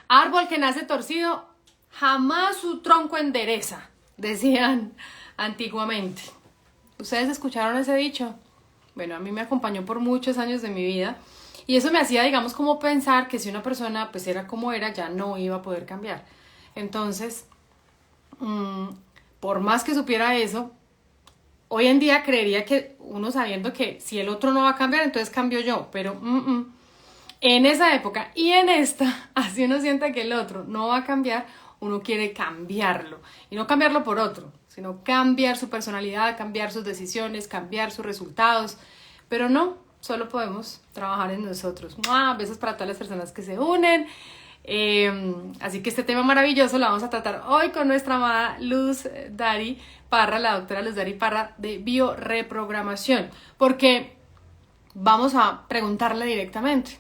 Árbol que nace torcido, jamás su tronco endereza, decían antiguamente. ¿Ustedes escucharon ese dicho? Bueno, a mí me acompañó por muchos años de mi vida y eso me hacía, digamos, como pensar que si una persona pues era como era, ya no iba a poder cambiar. Entonces, mmm, por más que supiera eso, hoy en día creería que uno sabiendo que si el otro no va a cambiar, entonces cambio yo, pero en esa época y en esta, así uno sienta que el otro no va a cambiar, uno quiere cambiarlo. Y no cambiarlo por otro, sino cambiar su personalidad, cambiar sus decisiones, cambiar sus resultados. Pero no, solo podemos trabajar en nosotros. ¡Mua! Besos para todas las personas que se unen. Así que este tema maravilloso lo vamos a tratar hoy con nuestra amada Luz Dari Parra, la doctora Luz Dari Parra de bioreprogramación. Porque vamos a preguntarle directamente.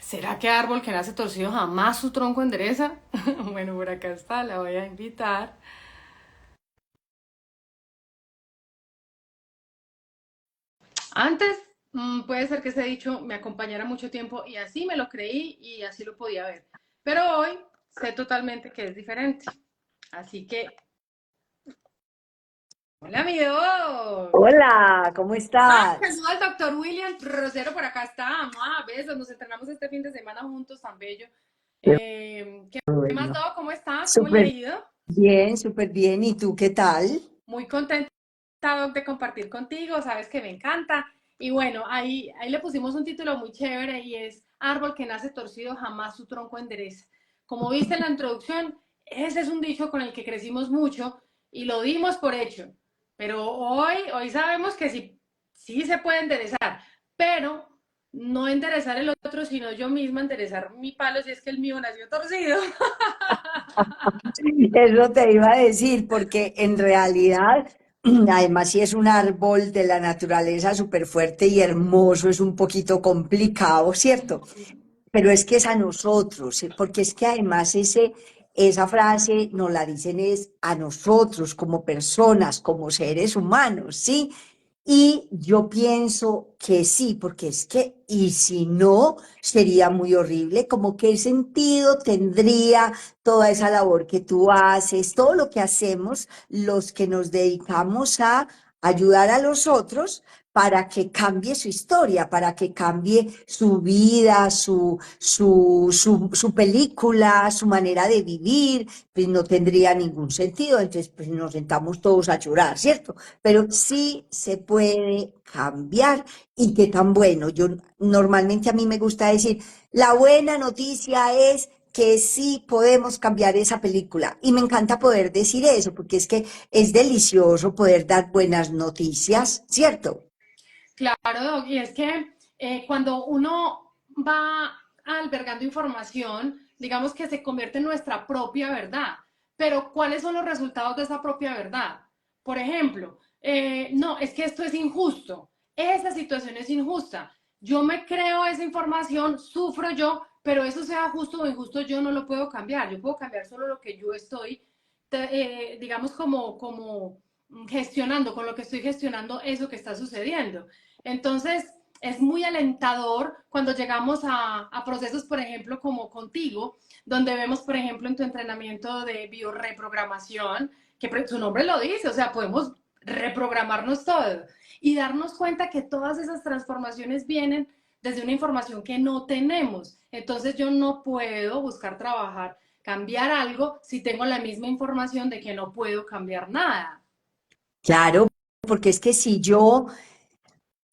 ¿Será que árbol que nace torcido jamás su tronco endereza? Bueno, por acá está, la voy a invitar. Antes, puede ser que ese dicho me acompañara mucho tiempo y así me lo creí y así lo podía ver. Pero hoy sé totalmente que es diferente. Así que, hola, mi doc. Hola, ¿cómo estás? Saluda al doctor William Rosero, por acá está. Besos, nos entrenamos este fin de semana juntos, tan bello. Qué ¿Qué más, bueno. doc? ¿Cómo está? ¿Cómo le ha Súper ido? bien, súper bien. ¿Y tú qué tal? Muy contenta de compartir contigo, sabes que me encanta. Y bueno, ahí le pusimos un título muy chévere y es Árbol que nace torcido, jamás su tronco endereza. Como viste en la introducción, ese es un dicho con el que crecimos mucho y lo dimos por hecho. Pero hoy sabemos que sí se puede enderezar, pero no enderezar el otro, sino yo misma enderezar mi palo si es que el mío nació torcido. Eso te iba a decir, porque en realidad, además, si es un árbol de la naturaleza súper fuerte y hermoso, es un poquito complicado, ¿cierto? Pero es que es a nosotros, porque es que además esa frase nos la dicen es a nosotros como personas, como seres humanos, ¿sí? Y yo pienso que sí, porque es que, y si no, sería muy horrible, como qué sentido tendría toda esa labor que tú haces, todo lo que hacemos, los que nos dedicamos a ayudar a los otros para que cambie su historia, para que cambie su vida, su película, su manera de vivir, pues no tendría ningún sentido, entonces pues nos sentamos todos a llorar, ¿cierto? Pero sí se puede cambiar y qué tan bueno. Yo normalmente a mí me gusta decir, la buena noticia es que sí podemos cambiar esa película. Y me encanta poder decir eso, porque es que es delicioso poder dar buenas noticias, ¿cierto? Claro, Doc, y es que cuando uno va albergando información, digamos que se convierte en nuestra propia verdad. Pero, ¿cuáles son los resultados de esa propia verdad? Por ejemplo, no, es que esto es injusto. Esa situación es injusta. Yo me creo esa información, sufro yo, pero eso sea justo o injusto, yo no lo puedo cambiar. Yo puedo cambiar solo lo que yo estoy, digamos, como gestionando, con lo que estoy gestionando eso que está sucediendo. Entonces, es muy alentador cuando llegamos a procesos, por ejemplo, como contigo, donde vemos, por ejemplo, en tu entrenamiento de bioreprogramación, que su nombre lo dice, o sea, podemos reprogramarnos todo y darnos cuenta que todas esas transformaciones vienen desde una información que no tenemos. Entonces yo no puedo buscar trabajar, cambiar algo si tengo la misma información de que no puedo cambiar nada. Claro, porque es que si yo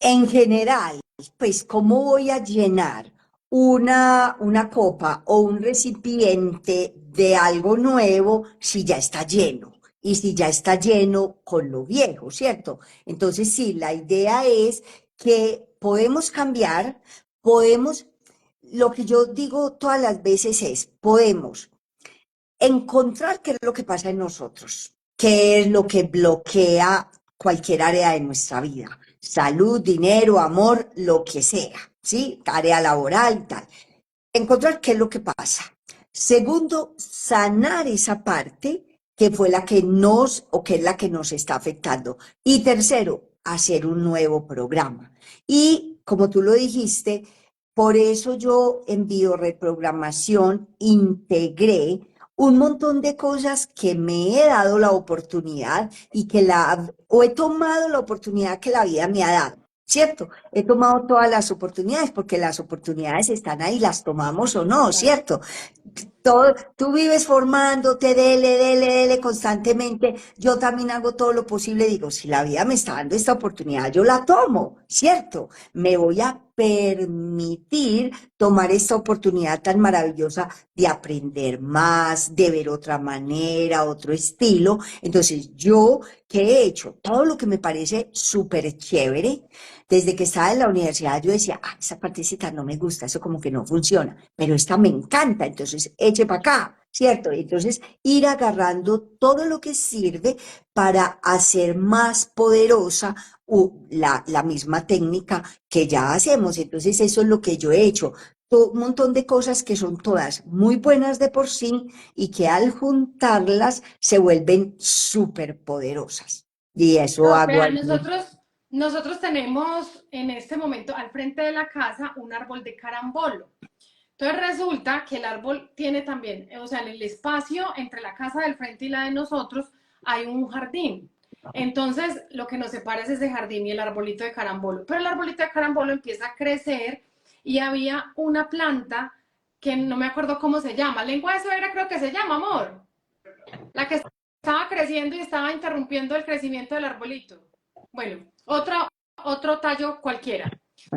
en general, pues, ¿cómo voy a llenar una copa o un recipiente de algo nuevo si ya está lleno? Y si ya está lleno con lo viejo, ¿cierto? Entonces, sí, la idea es que podemos cambiar, podemos, lo que yo digo todas las veces es, podemos encontrar qué es lo que pasa en nosotros, qué es lo que bloquea cualquier área de nuestra vida, salud, dinero, amor, lo que sea, ¿sí? Área laboral y tal. Encontrar qué es lo que pasa. Segundo, sanar esa parte que fue la que nos o que es la que nos está afectando. Y tercero, hacer un nuevo programa. Y como tú lo dijiste, Por eso yo en bioreprogramación integré un montón de cosas que me he dado la oportunidad y o he tomado la oportunidad que la vida me ha dado, ¿cierto? He tomado todas las oportunidades porque las oportunidades están ahí, las tomamos o no, Claro. ¿cierto? Tú vives formándote, dele constantemente. Yo también hago todo lo posible. Digo, si la vida me está dando esta oportunidad, yo la tomo, ¿cierto? Me voy a permitir tomar esta oportunidad tan maravillosa de aprender más, de ver otra manera, otro estilo. Entonces, yo, ¿qué he hecho? Todo lo que me parece súper chévere. Desde que estaba en la universidad, yo decía, ah, esa partecita no me gusta, eso como que no funciona, pero esta me encanta, entonces eche para acá, ¿cierto? Entonces, ir agarrando todo lo que sirve para hacer más poderosa la misma técnica que ya hacemos. Entonces, eso es lo que yo he hecho. Un montón de cosas que son todas muy buenas de por sí y que al juntarlas se vuelven súper poderosas. Y eso No, hago vean, allí. nosotros tenemos en este momento al frente de la casa un árbol de carambolo. Entonces resulta que el árbol tiene también, o sea, en el espacio entre la casa del frente y la de nosotros hay un jardín. Entonces, lo que nos separa es ese jardín y el arbolito de carambolo. Pero el arbolito de carambolo empieza a crecer y había una planta que no me acuerdo cómo se llama. Lengua de suegra creo que se llama, amor. La que estaba creciendo y estaba interrumpiendo el crecimiento del arbolito. Bueno, otro tallo cualquiera.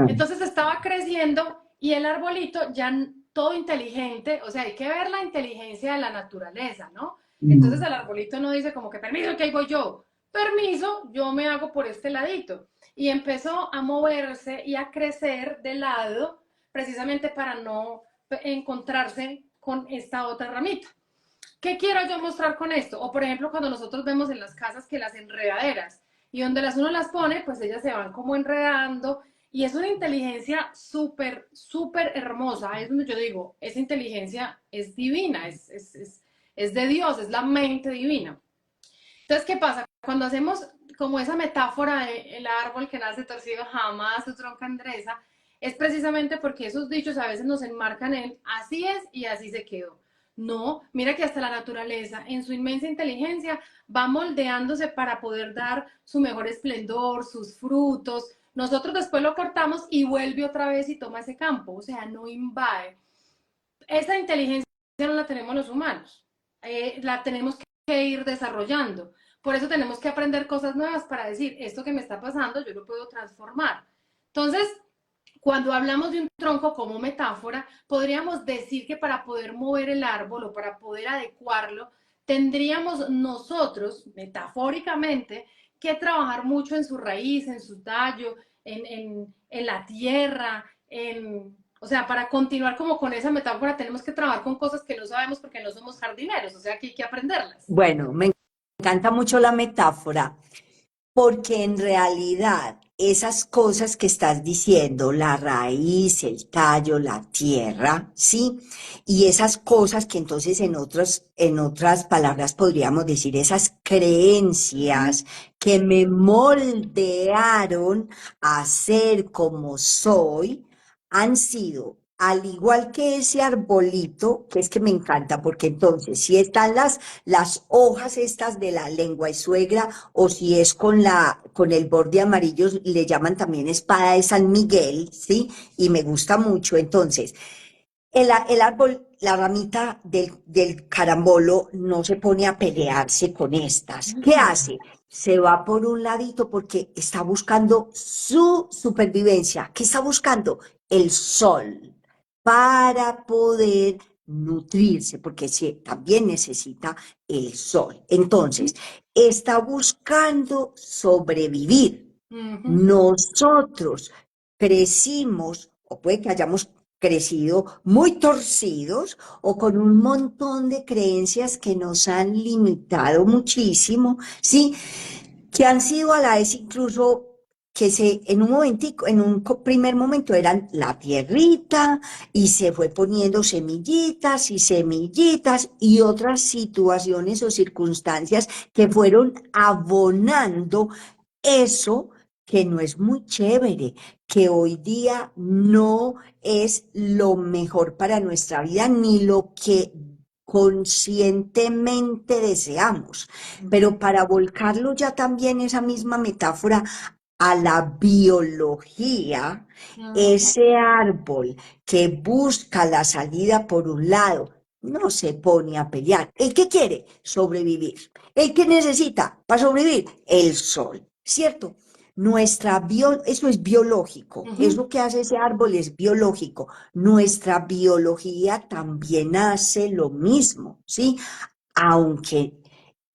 Entonces estaba creciendo y el arbolito ya todo inteligente, o sea, hay que ver la inteligencia de la naturaleza, ¿no? Entonces el arbolito no dice como que permiso, que ahí voy yo. Permiso, yo me hago por este ladito. Y empezó a moverse y a crecer de lado precisamente para no encontrarse con esta otra ramita. ¿Qué quiero yo mostrar con esto? O por ejemplo, cuando nosotros vemos en las casas que las enredaderas y donde las uno las pone, pues ellas se van como enredando y es una inteligencia súper, súper hermosa. Es donde yo digo, esa inteligencia es divina, es de Dios, es la mente divina. Entonces, ¿qué pasa? Cuando hacemos como esa metáfora de el árbol que nace torcido jamás su tronca endereza, es precisamente porque esos dichos a veces nos enmarcan en así es y así se quedó. No, mira que hasta la naturaleza, en su inmensa inteligencia, va moldeándose para poder dar su mejor esplendor, sus frutos. Nosotros después lo cortamos y vuelve otra vez y toma ese campo, o sea, no invade. Esa inteligencia no la tenemos los humanos, la tenemos que ir desarrollando. Por eso tenemos que aprender cosas nuevas para decir, esto que me está pasando, yo lo puedo transformar. Entonces, cuando hablamos de un tronco como metáfora, podríamos decir que para poder mover el árbol o para poder adecuarlo, tendríamos nosotros, metafóricamente, que trabajar mucho en su raíz, en su tallo, en la tierra, o sea, para continuar como con esa metáfora, tenemos que trabajar con cosas que no sabemos porque no somos jardineros, o sea, que hay que aprenderlas. Bueno, me encanta mucho la metáfora porque en realidad esas cosas que estás diciendo, la raíz, el tallo, la tierra, ¿sí? Y esas cosas que entonces en otras palabras podríamos decir, esas creencias que me moldearon a ser como soy, han sido, al igual que ese arbolito, que es que me encanta, porque entonces si están las hojas estas de la lengua de suegra, o si es con el borde amarillo, le llaman también espada de San Miguel, ¿sí? Y me gusta mucho. Entonces, el árbol, la ramita del carambolo no se pone a pelearse con estas. ¿Qué hace? Se va por un ladito porque está buscando su supervivencia. ¿Qué está buscando? El sol para poder nutrirse, porque también necesita el sol. Entonces, está buscando sobrevivir. Nosotros crecimos, o puede que hayamos crecido muy torcidos o con un montón de creencias que nos han limitado muchísimo, ¿sí? Que han sido a la vez incluso en un momentico, en un primer momento eran la tierrita y se fue poniendo semillitas y semillitas y otras situaciones o circunstancias que fueron abonando eso que no es muy chévere, que hoy día no es lo mejor para nuestra vida ni lo que conscientemente deseamos. Pero para volcarlo ya también esa misma metáfora a la biología, Ujú, ese árbol que busca la salida por un lado, no se pone a pelear. ¿El qué quiere? Sobrevivir. ¿El que necesita para sobrevivir? El sol, ¿cierto? Eso es biológico, ujú, eso que hace ese árbol es biológico. Nuestra biología también hace lo mismo, ¿sí? Aunque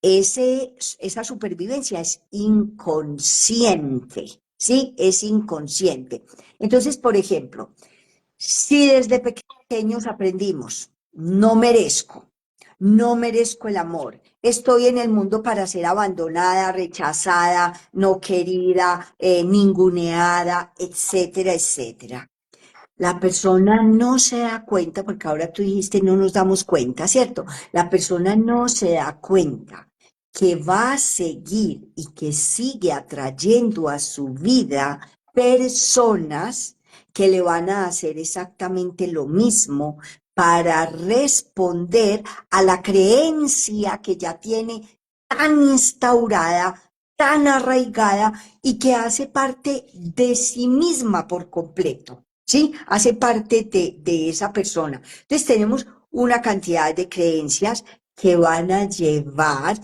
esa supervivencia es inconsciente, ¿sí? Es inconsciente. Entonces, por ejemplo, si desde pequeños aprendimos, no merezco el amor, estoy en el mundo para ser abandonada, rechazada, no querida, ninguneada, etcétera, etcétera. La persona no se da cuenta, porque ahora tú dijiste no nos damos cuenta, ¿cierto? La persona no se da cuenta que va a seguir y que sigue atrayendo a su vida personas que le van a hacer exactamente lo mismo para responder a la creencia que ya tiene tan instaurada, tan arraigada y que hace parte de sí misma por completo. ¿Sí? Hace parte de esa persona. Entonces tenemos una cantidad de creencias que van a llevar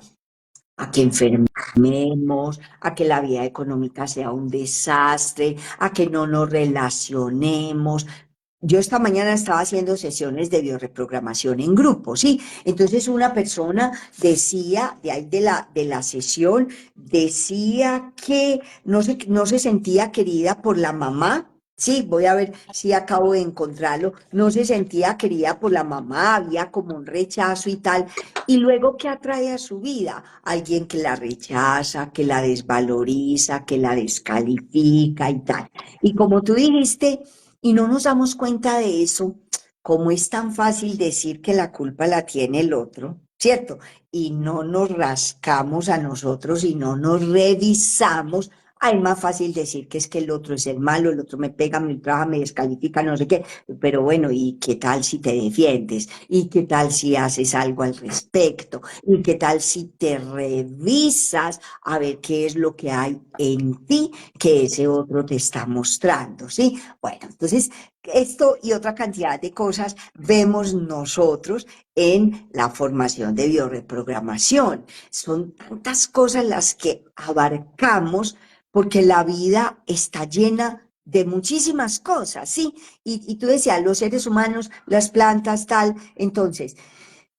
a que enfermemos, a que la vida económica sea un desastre, a que no nos relacionemos. Yo esta mañana estaba haciendo sesiones de bioreprogramación en grupo, ¿sí? Entonces una persona decía, de ahí de la sesión, decía que no se sentía querida por la mamá. Sí, voy a ver si acabo de encontrarlo. No se sentía querida por la mamá, había como un rechazo y tal. Y luego, ¿qué atrae a su vida? Alguien que la rechaza, que la desvaloriza, que la descalifica y tal. Y como tú dijiste, y no nos damos cuenta de eso, como es tan fácil decir que la culpa la tiene el otro, ¿cierto? Y no nos rascamos a nosotros y no nos revisamos. Ay, más fácil decir que es que el otro es el malo, el otro me pega, me trabaja, me descalifica, no sé qué. Pero bueno, ¿y qué tal si te defiendes? ¿Y qué tal si haces algo al respecto? ¿Y qué tal si te revisas a ver qué es lo que hay en ti que ese otro te está mostrando? ¿Sí? Bueno, entonces, esto y otra cantidad de cosas vemos nosotros en la formación de bioreprogramación. Son tantas cosas las que abarcamos porque la vida está llena de muchísimas cosas, ¿sí? Y tú decías, los seres humanos, las plantas, tal. Entonces,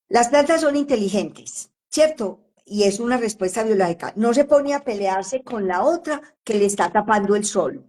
las plantas son inteligentes, ¿cierto? Y es una respuesta biológica. No se pone a pelearse con la otra que le está tapando el sol.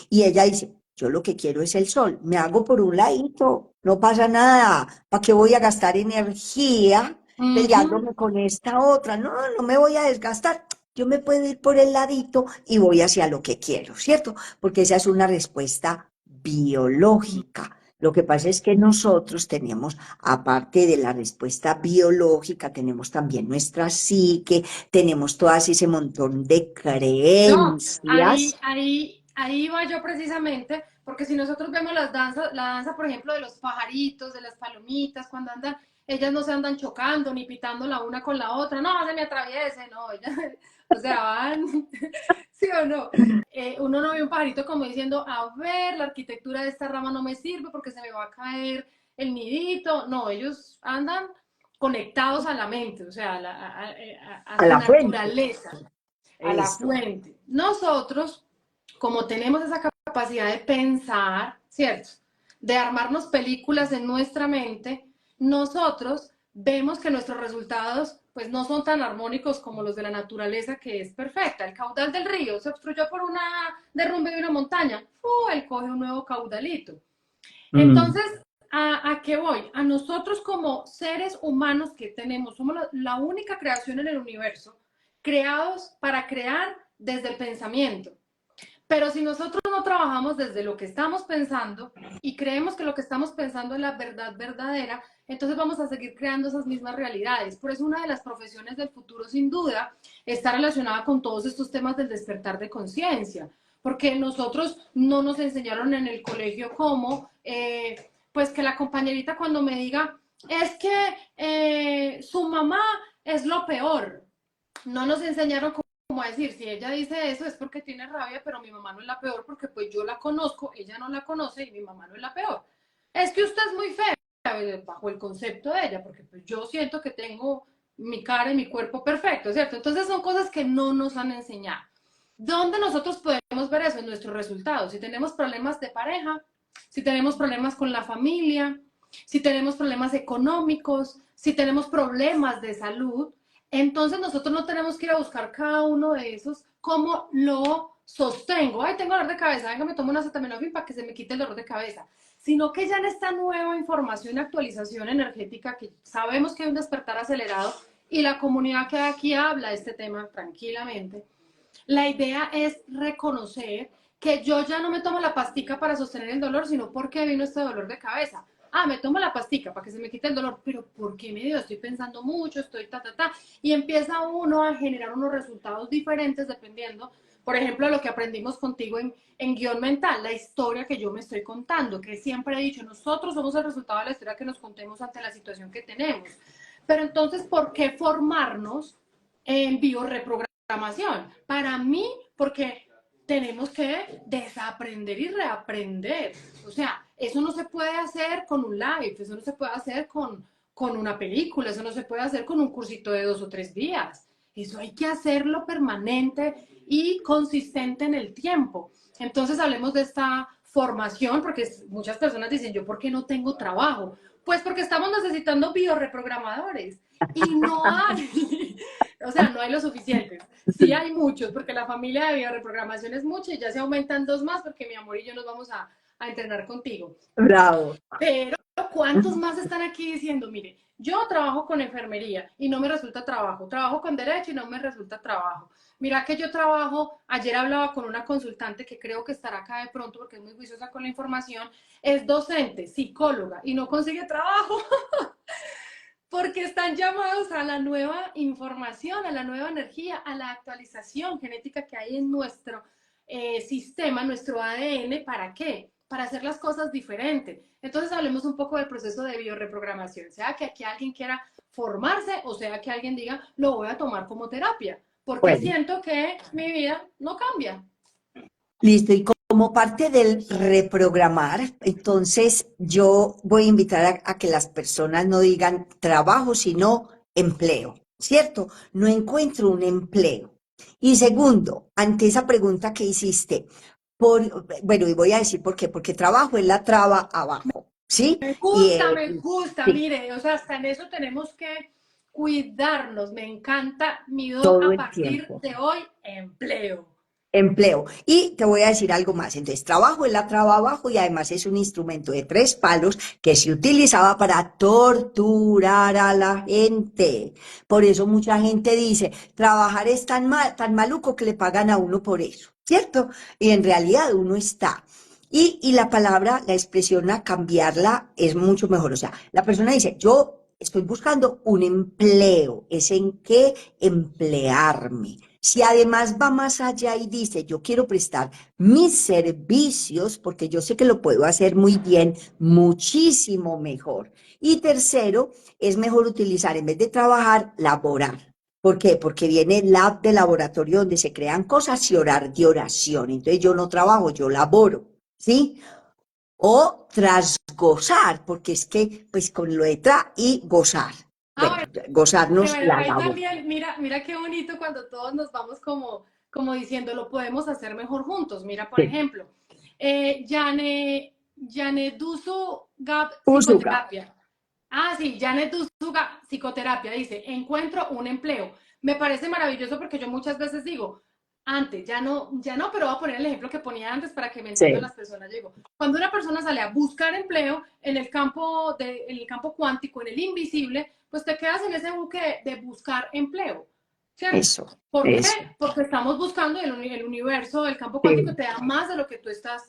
Y ella dice, yo lo que quiero es el sol. Me hago por un ladito, no pasa nada. ¿Para qué voy a gastar energía ujú. peleándome con esta otra? No, no me voy a desgastar. Yo me puedo ir por el ladito y voy hacia lo que quiero, ¿cierto? Porque esa es una respuesta biológica. Lo que pasa es que nosotros tenemos, aparte de la respuesta biológica, tenemos también nuestra psique, tenemos todas ese montón de No, creencias. ahí va yo precisamente, porque si nosotros vemos las danzas, la danza, por ejemplo, de los pajaritos, de las palomitas, cuando andan, ellas no se andan chocando ni pitando la una con la otra, no, se me atraviese, no, ellas, o sea, van, ¿sí o no? Uno no ve un pajarito como diciendo, a ver, la arquitectura de esta rama no me sirve porque se me va a caer el nidito, no, ellos andan conectados a la mente, o sea, a A su la fuente. naturaleza, a la Esto. fuente. Nosotros, como tenemos esa capacidad de pensar, ¿cierto? De armarnos películas en nuestra mente, nosotros vemos que nuestros resultados pues no son tan armónicos como los de la naturaleza que es perfecta. El caudal del río se obstruyó por una derrumbe de una montaña, él coge un nuevo caudalito. Mm. Entonces, ¿a qué voy? A nosotros como seres humanos que tenemos, somos la única creación en el universo, creados para crear desde el pensamiento. Pero si nosotros no trabajamos desde lo que estamos pensando y creemos que lo que estamos pensando es la verdad verdadera, entonces vamos a seguir creando esas mismas realidades. Por eso una de las profesiones del futuro, sin duda, está relacionada con todos estos temas del despertar de conciencia, porque nosotros no nos enseñaron en el colegio cómo, pues que la compañerita cuando me diga, es que su mamá es lo peor, no nos enseñaron como a decir, si ella dice eso es porque tiene rabia, pero mi mamá no es la peor porque pues yo la conozco, ella no la conoce y mi mamá no es la peor. Es que usted es muy fea, bajo el concepto de ella, porque pues yo siento que tengo mi cara y mi cuerpo perfecto, ¿cierto? Entonces son cosas que no nos han enseñado. ¿Dónde nosotros podemos ver eso? En nuestros resultados. Si tenemos problemas de pareja, si tenemos problemas con la familia, si tenemos problemas económicos, si tenemos problemas de salud, entonces nosotros no tenemos que ir a buscar cada uno de esos, cómo lo sostengo. Ay, tengo dolor de cabeza, venga, me tomo una acetaminofén para que se me quite el dolor de cabeza. Sino que ya en esta nueva información y actualización energética, que sabemos que hay un despertar acelerado, y la comunidad que aquí habla de este tema tranquilamente, la idea es reconocer que yo ya no me tomo la pastica para sostener el dolor, sino porque vino este dolor de cabeza. Ah, me tomo la pastica para que se me quite el dolor, pero ¿por qué me dio? Estoy pensando mucho, estoy ta. Y empieza uno a generar unos resultados diferentes dependiendo, por ejemplo, lo que aprendimos contigo en guión mental, la historia que yo me estoy contando, que siempre he dicho, nosotros somos el resultado de la historia que nos contemos ante la situación que tenemos. Pero entonces, ¿por qué formarnos en bioreprogramación? Para mí, porque tenemos que desaprender y reaprender. O sea, eso no se puede hacer con un live, eso no se puede hacer con una película, eso no se puede hacer con un cursito de 2 o 3 días. Eso hay que hacerlo permanente y consistente en el tiempo. Entonces hablemos de esta formación, porque muchas personas dicen, ¿yo por qué no tengo trabajo? Pues porque estamos necesitando bioreprogramadores y no hay, o sea, no hay lo suficientes. Sí hay muchos, porque la familia de bioreprogramación es mucha y ya se aumentan 2 más porque mi amor y yo nos vamos a entrenar contigo. Bravo. Pero, ¿cuántos más están aquí diciendo, mire, yo trabajo con enfermería y no me resulta trabajo, trabajo con derecho y no me resulta trabajo? Mira que yo trabajo, ayer hablaba con una consultante que creo que estará acá de pronto porque es muy juiciosa con la información, es docente, psicóloga y no consigue trabajo porque están llamados a la nueva información, a la nueva energía, a la actualización genética que hay en nuestro sistema, nuestro ADN. ¿Para qué? Para hacer las cosas diferentes. Entonces hablemos un poco del proceso de bioreprogramación, sea que aquí alguien quiera formarse o sea que alguien diga, lo voy a tomar como terapia, porque Bueno, siento que mi vida no cambia. listo. Y como parte del reprogramar, entonces yo voy a invitar a que las personas no digan trabajo, sino empleo, ¿cierto? No encuentro un empleo. Y segundo, ante esa pregunta que hiciste, bueno, y voy a decir por qué, porque trabajo es la traba abajo, ¿sí? Me gusta, Sí, mire, o sea, hasta en eso tenemos que cuidarnos. Me encanta mi don todo a el partir tiempo. de hoy, empleo. Empleo. Y te voy a decir algo más. Entonces, trabajo es la traba abajo y además es un instrumento de 3 palos que se utilizaba para torturar a la gente. Por eso mucha gente dice, trabajar es tan mal, tan maluco que le pagan a uno por eso, ¿cierto? Y en realidad uno está. Y la palabra, la expresión a cambiarla es mucho mejor. O sea, la persona dice, yo estoy buscando un empleo, es en qué emplearme. Si además va más allá y dice, yo quiero prestar mis servicios, porque yo sé que lo puedo hacer muy bien, muchísimo mejor. Y tercero, es mejor utilizar, en vez de trabajar, laborar. ¿Por qué? Porque viene lab de laboratorio donde se crean cosas y orar de oración. Entonces yo no trabajo, yo laboro, ¿sí? O trasgozar, porque es que, pues con lo de tra y gozar. Ah, Bueno, bueno, gozarnos bueno, la ahí labor. también, mira, mira qué bonito cuando todos nos vamos como diciendo, lo podemos hacer mejor juntos. Mira, por Sí. ejemplo, Janet Dusu Gap Usuga. Psicoterapia. Ah, sí, Janet Dusu Gap Psicoterapia dice, encuentro un empleo. Me parece maravilloso porque yo muchas veces digo, antes, ya no, pero voy a poner el ejemplo que ponía antes para que me entiendan Sí. las personas. Yo digo, cuando una persona sale a buscar empleo en el campo cuántico, en el invisible, pues te quedas en ese buque de buscar empleo. ¿cierto? eso, ¿Por qué? eso. Porque estamos buscando el universo, el campo cuántico Sí, te da más de lo que tú estás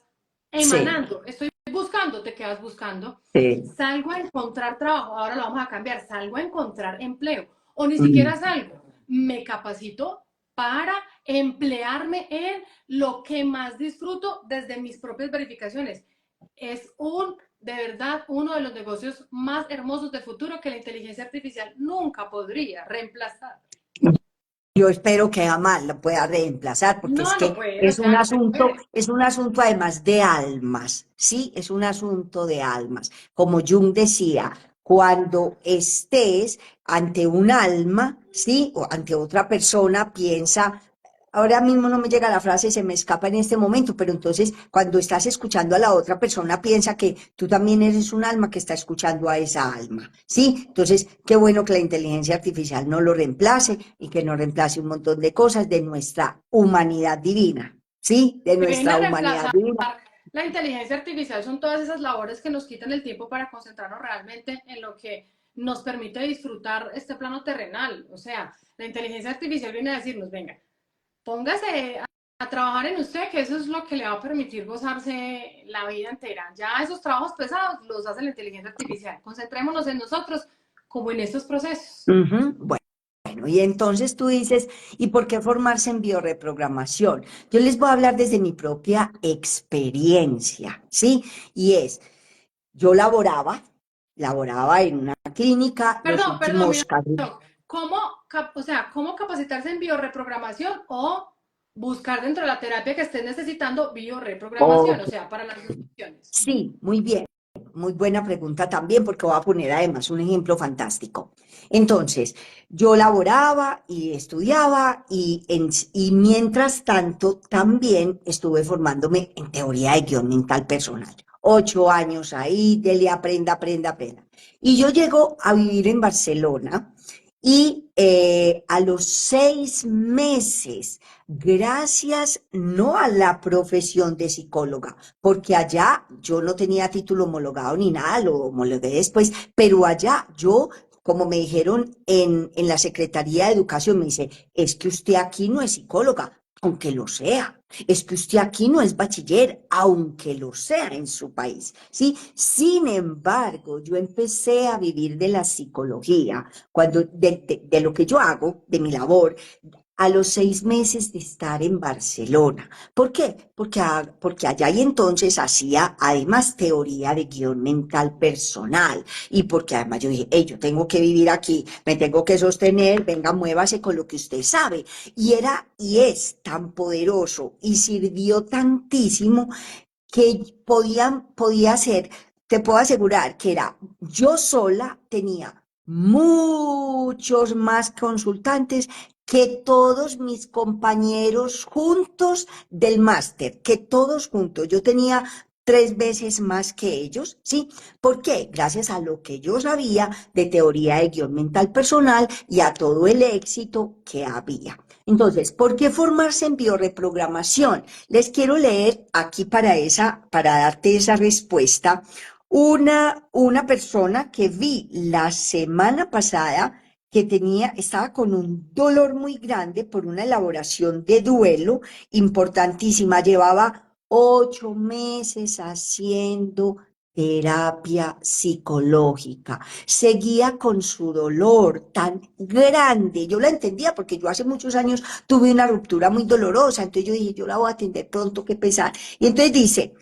sí, emanando. Estoy buscando, te quedas buscando. sí. Salgo a encontrar trabajo, ahora lo vamos a cambiar, salgo a encontrar empleo. O ni siquiera Mm. salgo, me capacito para emplearme en lo que más disfruto desde mis propias verificaciones. Es de verdad, uno de los negocios más hermosos de futuro que la inteligencia artificial nunca podría reemplazar. Yo espero que jamás lo pueda reemplazar, porque es No, no que puede, claro que puede. es un asunto además de almas, ¿sí? Es un asunto de almas. Como Jung decía, cuando estés ante un alma, ¿sí? O ante otra persona, piensa, ahora mismo no me llega la frase, se me escapa en este momento, pero entonces cuando estás escuchando a la otra persona, piensa que tú también eres un alma que está escuchando a esa alma, ¿sí? Entonces, qué bueno que la inteligencia artificial no lo reemplace y que no reemplace un montón de cosas de nuestra humanidad divina, ¿sí? De Que viene nuestra a humanidad reemplazar divina. la inteligencia artificial, son todas esas labores que nos quitan el tiempo para concentrarnos realmente en lo que nos permite disfrutar este plano terrenal. O sea, la inteligencia artificial viene a decirnos, venga, póngase a trabajar en usted, que eso es lo que le va a permitir gozarse la vida entera. Ya esos trabajos pesados los hace la inteligencia artificial. Concentrémonos en nosotros como en estos procesos. Ujú. Bueno, y entonces tú dices, ¿y por qué formarse en biorreprogramación? Yo les voy a hablar desde mi propia experiencia, ¿sí? Y es, yo laboraba en una clínica los Perdón, mi últimos casi. ¿cómo, o sea, cómo capacitarse en biorreprogramación o buscar dentro de la terapia que estés necesitando biorreprogramación? O Ok, sea, para las dos opciones. sí, muy bien. Muy buena pregunta también, porque voy a poner además un ejemplo fantástico. Entonces, yo laboraba y estudiaba y mientras tanto también estuve formándome en teoría de guión mental personal. 8 años ahí, dele, aprenda, aprenda, aprenda. Y yo llego a vivir en Barcelona y a los 6 meses, gracias no a la profesión de psicóloga, porque allá yo no tenía título homologado ni nada, lo homologué después, pero allá yo, como me dijeron en la Secretaría de Educación, me dice, es que usted aquí no es psicóloga, aunque lo sea. Es que usted aquí no es bachiller, aunque lo sea en su país, ¿sí? Sin embargo, yo empecé a vivir de la psicología, cuando de lo que yo hago, de mi labor, a los 6 meses de estar en Barcelona. ¿Por qué? Porque allá y entonces hacía además teoría de guión mental personal y porque además yo dije, hey, yo tengo que vivir aquí, me tengo que sostener, venga, muévase con lo que usted sabe. Y era y es tan poderoso y sirvió tantísimo que podía ser, te puedo asegurar que era yo sola, tenía muchos más consultantes que todos mis compañeros juntos del máster, que todos juntos. Yo tenía 3 veces más que ellos, ¿sí? ¿Por qué? Gracias a lo que yo sabía de teoría de guión mental personal y a todo el éxito que había. Entonces, ¿por qué formarse en biorreprogramación? Les quiero leer aquí para darte esa respuesta, una persona que vi la semana pasada que estaba con un dolor muy grande por una elaboración de duelo importantísima. Llevaba 8 meses haciendo terapia psicológica. Seguía con su dolor tan grande. Yo la entendía porque yo hace muchos años tuve una ruptura muy dolorosa, entonces yo dije, yo la voy a atender pronto, qué pesar. Y entonces dice,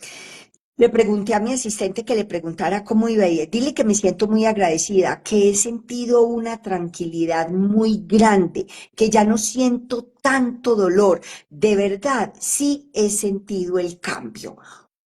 le pregunté a mi asistente que le preguntara cómo iba y dile que me siento muy agradecida, que he sentido una tranquilidad muy grande, que ya no siento tanto dolor. De verdad, sí he sentido el cambio.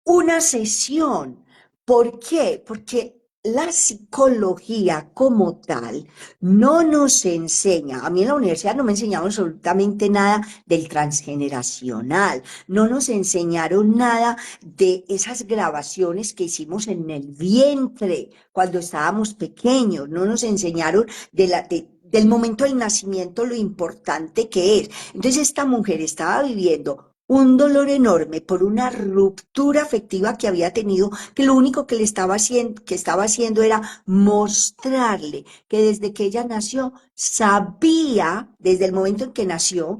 Una sesión. ¿Por qué? Porque la psicología como tal no nos enseña, a mí en la universidad no me enseñaron absolutamente nada del transgeneracional, no nos enseñaron nada de esas grabaciones que hicimos en el vientre cuando estábamos pequeños, no nos enseñaron del momento del nacimiento lo importante que es. Entonces esta mujer estaba viviendo un dolor enorme por una ruptura afectiva que había tenido, que lo único que estaba haciendo era mostrarle que desde que ella nació, sabía, desde el momento en que nació,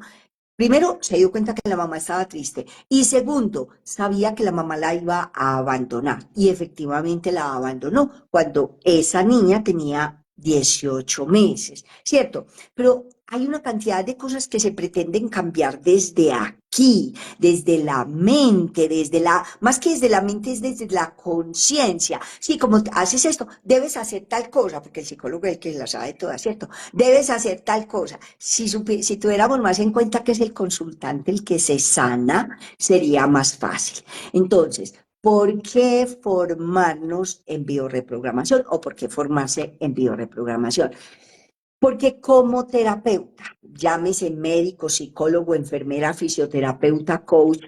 primero, se dio cuenta que la mamá estaba triste y segundo, sabía que la mamá la iba a abandonar y efectivamente la abandonó cuando esa niña tenía 18 meses, ¿cierto? Pero hay una cantidad de cosas que se pretenden cambiar desde aquí, desde la mente, más que desde la mente, es desde la conciencia. Sí, como haces esto, debes hacer tal cosa, porque el psicólogo es el que la sabe toda, ¿cierto? Debes hacer tal cosa. Si tuviéramos más en cuenta que es el consultante el que se sana, sería más fácil. Entonces, ¿por qué formarnos en bioreprogramación o por qué formarse en bioreprogramación? Porque como terapeuta, llámese médico, psicólogo, enfermera, fisioterapeuta, coach,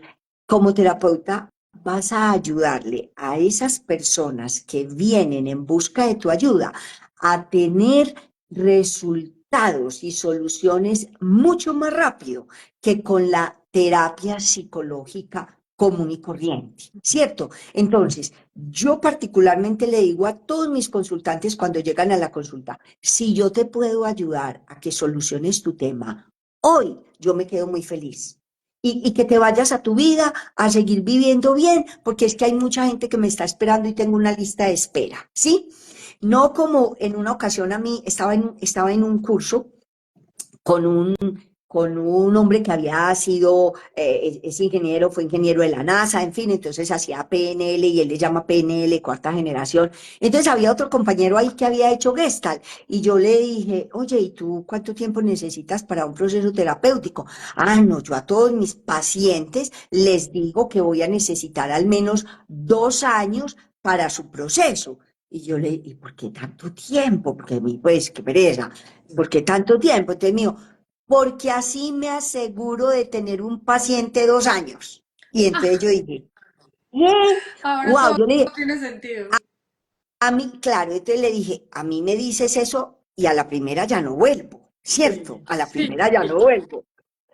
como terapeuta vas a ayudarle a esas personas que vienen en busca de tu ayuda a tener resultados y soluciones mucho más rápido que con la terapia psicológica común y corriente, ¿cierto? Entonces, yo particularmente le digo a todos mis consultantes cuando llegan a la consulta, si yo te puedo ayudar a que soluciones tu tema, hoy yo me quedo muy feliz. Y que te vayas a tu vida a seguir viviendo bien, porque es que hay mucha gente que me está esperando y tengo una lista de espera, ¿sí? No como en una ocasión a mí estaba en un curso con con un hombre que había sido, es ingeniero, fue ingeniero de la NASA, en fin, entonces hacía PNL y él le llama PNL, cuarta generación. Entonces había otro compañero ahí que había hecho Gestalt y yo le dije, oye, ¿y tú cuánto tiempo necesitas para un proceso terapéutico? Ah, no, yo a todos mis pacientes les digo que voy a necesitar al menos 2 años para su proceso. Y yo le, ¿y por qué tanto tiempo? Porque a mí, pues, qué pereza. ¿Por qué tanto tiempo? Entonces mío, porque así me aseguro de tener un paciente 2 años. Y entonces yo dije, ¿qué? Ahora Wow, todo yo le dije, tiene sentido. a mí, claro, entonces le dije, a mí me dices eso y a la primera ya no vuelvo, ¿cierto? A la Sí. primera ya no vuelvo.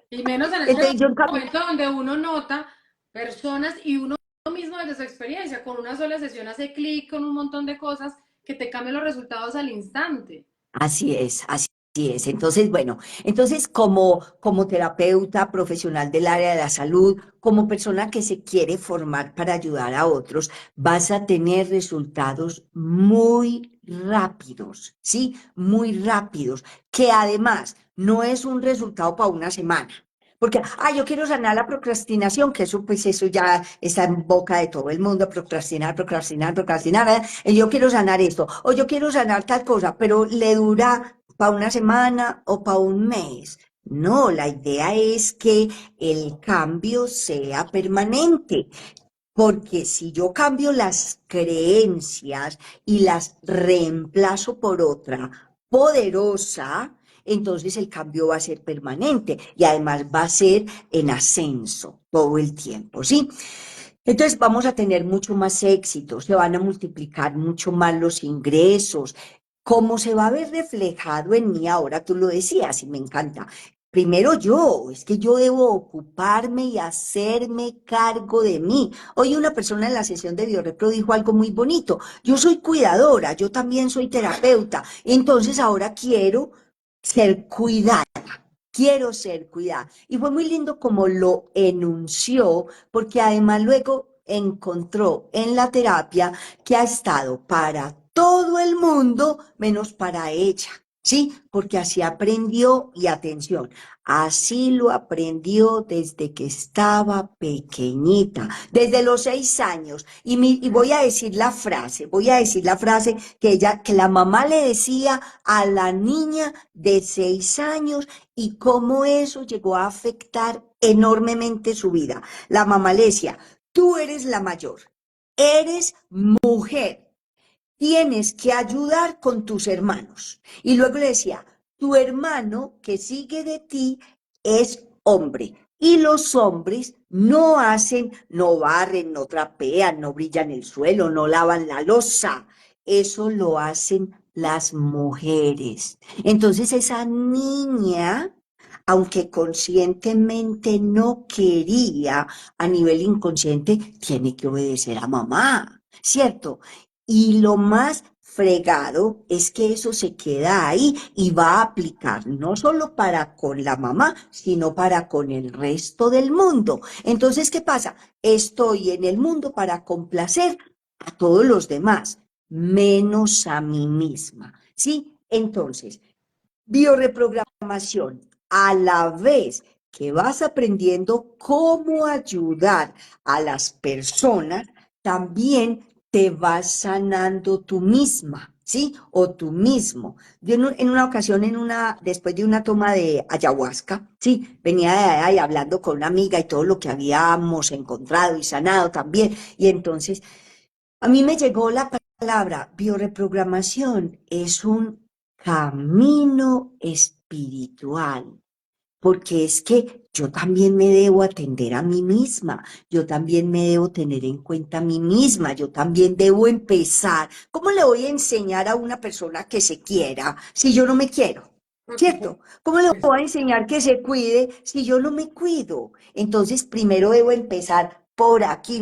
Y menos en ese Entonces yo en cambio, momento donde uno nota personas y uno mismo desde su experiencia, con una sola sesión hace clic con un montón de cosas que te cambian los resultados al instante. así es, así es. Entonces, bueno, entonces como terapeuta profesional del área de la salud, como persona que se quiere formar para ayudar a otros, vas a tener resultados muy rápidos, ¿sí? Muy rápidos, que además no es un resultado para una semana. Porque, yo quiero sanar la procrastinación, que eso, pues, eso ya está en boca de todo el mundo, procrastinar, procrastinar, procrastinar. Yo quiero sanar esto, o yo quiero sanar tal cosa, pero le dura para una semana o para un mes. No, la idea es que el cambio sea permanente, porque si yo cambio las creencias y las reemplazo por otra poderosa, entonces el cambio va a ser permanente y además va a ser en ascenso todo el tiempo, ¿sí? Entonces vamos a tener mucho más éxito, se van a multiplicar mucho más los ingresos. ¿Cómo se va a ver reflejado en mí ahora? Tú lo decías y me encanta. Primero yo, es que yo debo ocuparme y hacerme cargo de mí. Hoy una persona en la sesión de Biorepro dijo algo muy bonito. Yo soy cuidadora, yo también soy terapeuta. Entonces ahora quiero ser cuidada. Quiero ser cuidada. Y fue muy lindo como lo enunció, porque además luego encontró en la terapia que ha estado para todo el mundo menos para ella. Sí, porque así aprendió y atención, así lo aprendió desde que estaba pequeñita, desde los 6 años. Y voy a decir la frase, voy a decir la frase que la mamá le decía a la niña de 6 años y cómo eso llegó a afectar enormemente su vida. La mamá le decía, tú eres la mayor, eres mujer, tienes que ayudar con tus hermanos. Y luego le decía, tu hermano que sigue de ti es hombre. Y los hombres no hacen, no barren, no trapean, no brillan el suelo, no lavan la loza. Eso lo hacen las mujeres. Entonces esa niña aunque conscientemente no quería, a nivel inconsciente tiene que obedecer a mamá, ¿cierto? Y lo más fregado es que eso se queda ahí y va a aplicar no solo para con la mamá, sino para con el resto del mundo. Entonces, ¿qué pasa? Estoy en el mundo para complacer a todos los demás, menos a mí misma, ¿sí? Entonces, bioreprogramación, a la vez que vas aprendiendo cómo ayudar a las personas, también te vas sanando tú misma, ¿sí? O tú mismo. Yo en una ocasión, después de una toma de ayahuasca, ¿sí? Venía de ahí hablando con una amiga y todo lo que habíamos encontrado y sanado también. Y entonces a mí me llegó la palabra bioreprogramación, es un camino espiritual, porque es que yo también me debo atender a mí misma, yo también me debo tener en cuenta a mí misma, yo también debo empezar. ¿Cómo le voy a enseñar a una persona que se quiera si yo no me quiero? Por ¿Cierto? supuesto. ¿Cómo le voy a enseñar que se cuide si yo no me cuido? Entonces, primero debo empezar por aquí,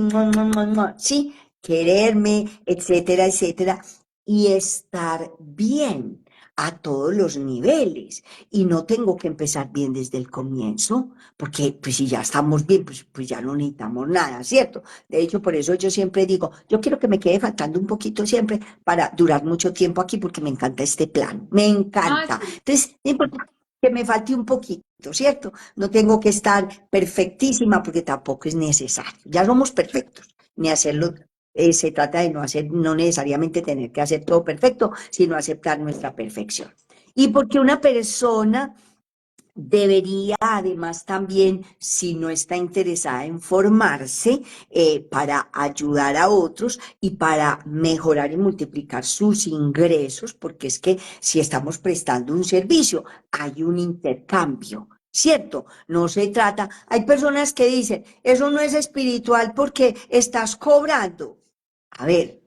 ¿sí? Quererme, etcétera, etcétera, y estar bien a todos los niveles. Y no tengo que empezar bien desde el comienzo, porque pues si ya estamos bien, pues ya no necesitamos nada, ¿cierto? De hecho, por eso yo siempre digo, yo quiero que me quede faltando un poquito siempre para durar mucho tiempo aquí, porque me encanta este plan, me Ah, encanta. sí. Entonces, no importa que me falte un poquito, ¿cierto? No tengo que estar perfectísima, porque tampoco es necesario. Ya somos perfectos, ni hacerlo. Se trata de no hacer, no necesariamente tener que hacer todo perfecto, sino aceptar nuestra perfección. Y porque una persona debería además también, si no está interesada en formarse, para ayudar a otros y para mejorar y multiplicar sus ingresos, porque es que si estamos prestando un servicio, hay un intercambio. ¿Cierto? No se trata. Hay personas que dicen, eso no es espiritual porque estás cobrando. A ver,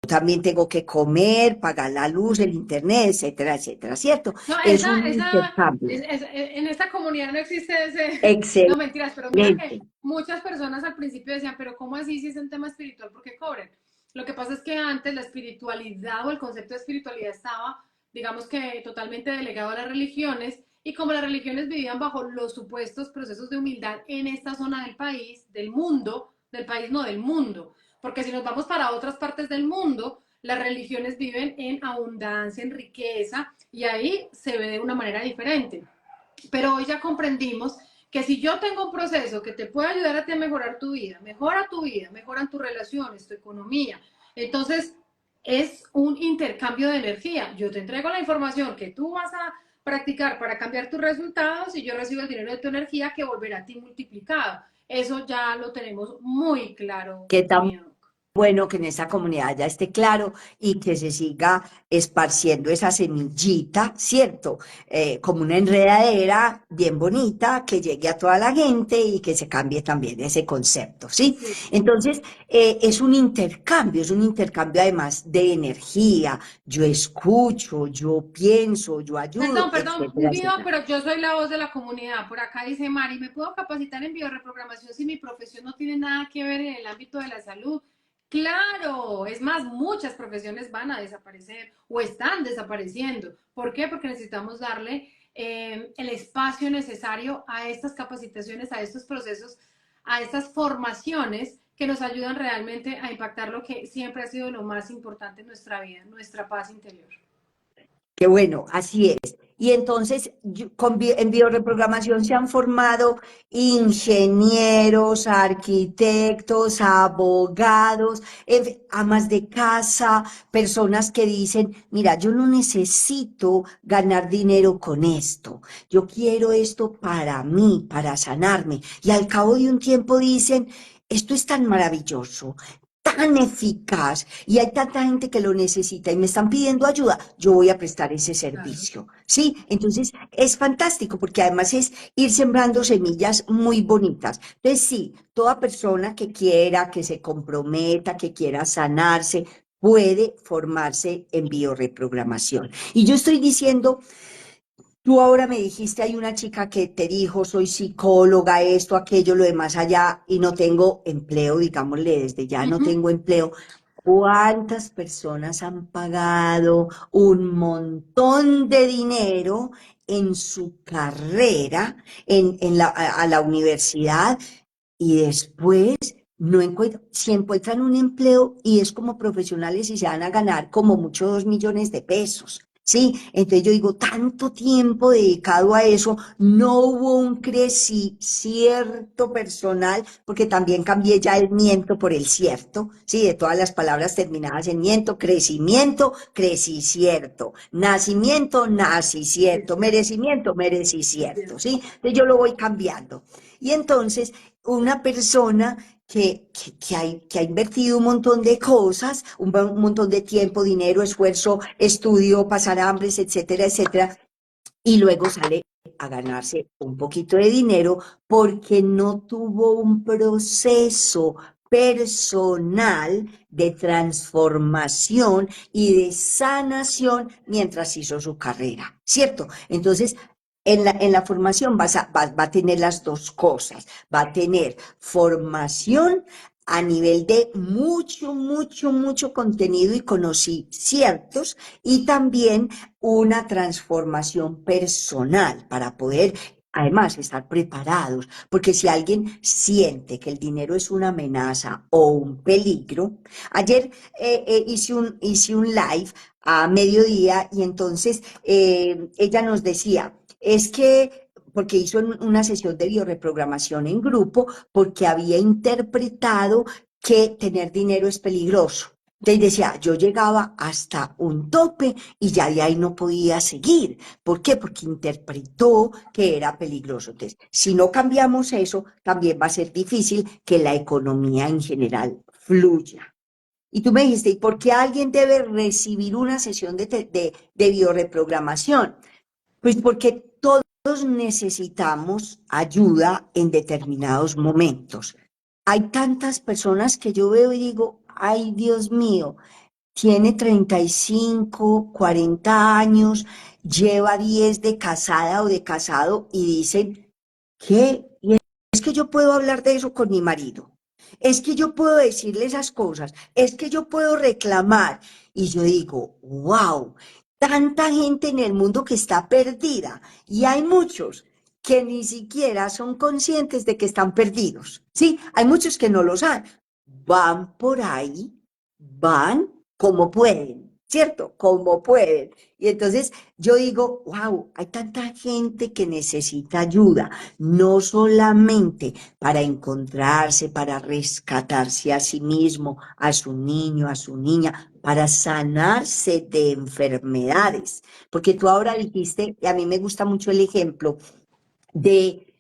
también tengo que comer, pagar la luz, el internet, etcétera, etcétera, ¿cierto? No, Es un intercambio. en esta comunidad no existe ese, no Excelente. mentiras, pero mira que muchas personas al principio decían, pero ¿cómo así si es un tema espiritual? ¿Por qué cobren? Lo que pasa es que antes la espiritualidad o el concepto de espiritualidad estaba, digamos que totalmente delegado a las religiones y como las religiones vivían bajo los supuestos procesos de humildad en esta zona del país, del mundo, del país no, del mundo, porque si nos vamos para otras partes del mundo, las religiones viven en abundancia, en riqueza, y ahí se ve de una manera diferente. Pero hoy ya comprendimos que si yo tengo un proceso que te puede ayudar a ti a mejorar tu vida, mejoran tus relaciones, tu economía, entonces es un intercambio de energía. Yo te entrego la información que tú vas a practicar para cambiar tus resultados y yo recibo el dinero de tu energía que volverá a ti multiplicado. Eso ya lo tenemos muy claro, ¿Qué tan mío. bueno que en esa comunidad ya esté claro y que se siga esparciendo esa semillita, ¿cierto? Como una enredadera bien bonita que llegue a toda la gente y que se cambie también ese concepto, ¿sí? Sí. Entonces, es un intercambio además de energía. Yo escucho, yo pienso, yo ayudo, Perdón, etcétera, Viva, etcétera. pero yo soy la voz de la comunidad. Por acá dice Mari, ¿me puedo capacitar en bioreprogramación si mi profesión no tiene nada que ver en el ámbito de la salud? Claro, es más, muchas profesiones van a desaparecer o están desapareciendo. ¿Por qué? Porque necesitamos darle el espacio necesario a estas capacitaciones, a estos procesos, a estas formaciones que nos ayudan realmente a impactar lo que siempre ha sido lo más importante en nuestra vida, nuestra paz interior. Qué bueno, así es. Y entonces, en bioreprogramación se han formado ingenieros, arquitectos, abogados, amas de casa, personas que dicen, mira, yo no necesito ganar dinero con esto, yo quiero esto para mí, para sanarme. Y al cabo de un tiempo dicen, esto es tan maravilloso, tan eficaz y hay tanta gente que lo necesita y me están pidiendo ayuda, yo voy a prestar ese Claro. servicio, ¿sí? Entonces es fantástico porque además es ir sembrando semillas muy bonitas. Entonces sí, toda persona que quiera, que se comprometa, que quiera sanarse, puede formarse en bioreprogramación. Y yo estoy diciendo Tú ahora me dijiste, hay una chica que te dijo, soy psicóloga, esto, aquello, lo demás allá, y no tengo empleo, digámosle, desde ya no Ujú. tengo empleo. ¿Cuántas personas han pagado un montón de dinero en su carrera, a la universidad, y después no encuentran, si encuentran un empleo y es como profesionales y se van a ganar como mucho 2 millones de pesos? Sí, entonces yo digo, tanto tiempo dedicado a eso, no hubo un crecimiento personal, porque también cambié ya el miento por el cierto, sí, de todas las palabras terminadas en miento, crecimiento, crecicierto, nacimiento, nacicierto, merecimiento, merecicierto, sí, entonces yo lo voy cambiando. Y entonces una persona que ha invertido un montón de cosas, un montón de tiempo, dinero, esfuerzo, estudio, pasar hambres, etcétera, etcétera, y luego sale a ganarse un poquito de dinero porque no tuvo un proceso personal de transformación y de sanación mientras hizo su carrera, ¿cierto? Entonces, en la formación va a tener las dos cosas, va a tener formación a nivel de mucho, mucho, mucho contenido y conocimientos, y también una transformación personal para poder, además, estar preparados, porque si alguien siente que el dinero es una amenaza o un peligro, ayer hice un live a mediodía, y entonces ella nos decía, es que, porque hizo una sesión de bioreprogramación en grupo, porque había interpretado que tener dinero es peligroso. Entonces decía, yo llegaba hasta un tope y ya de ahí no podía seguir. ¿Por qué? Porque interpretó que era peligroso. Entonces, si no cambiamos eso, también va a ser difícil que la economía en general fluya. Y tú me dijiste, ¿y por qué alguien debe recibir una sesión de bioreprogramación? Pues porque todos necesitamos ayuda en determinados momentos. Hay tantas personas que yo veo y digo, ay, Dios mío, tiene 35, 40 años, lleva 10 de casada o de casado, y dicen, ¿qué? Y es que yo puedo hablar de eso con mi marido. Es que yo puedo decirle esas cosas. Es que yo puedo reclamar. Y yo digo, wow, tanta gente en el mundo que está perdida. Y hay muchos que ni siquiera son conscientes de que están perdidos. Sí, hay muchos que no lo saben. Van por ahí, van como pueden, ¿cierto? Como pueden. Y entonces yo digo, wow, hay tanta gente que necesita ayuda, no solamente para encontrarse, para rescatarse a sí mismo, a su niño, a su niña, para sanarse de enfermedades. Porque tú ahora dijiste, y a mí me gusta mucho el ejemplo de,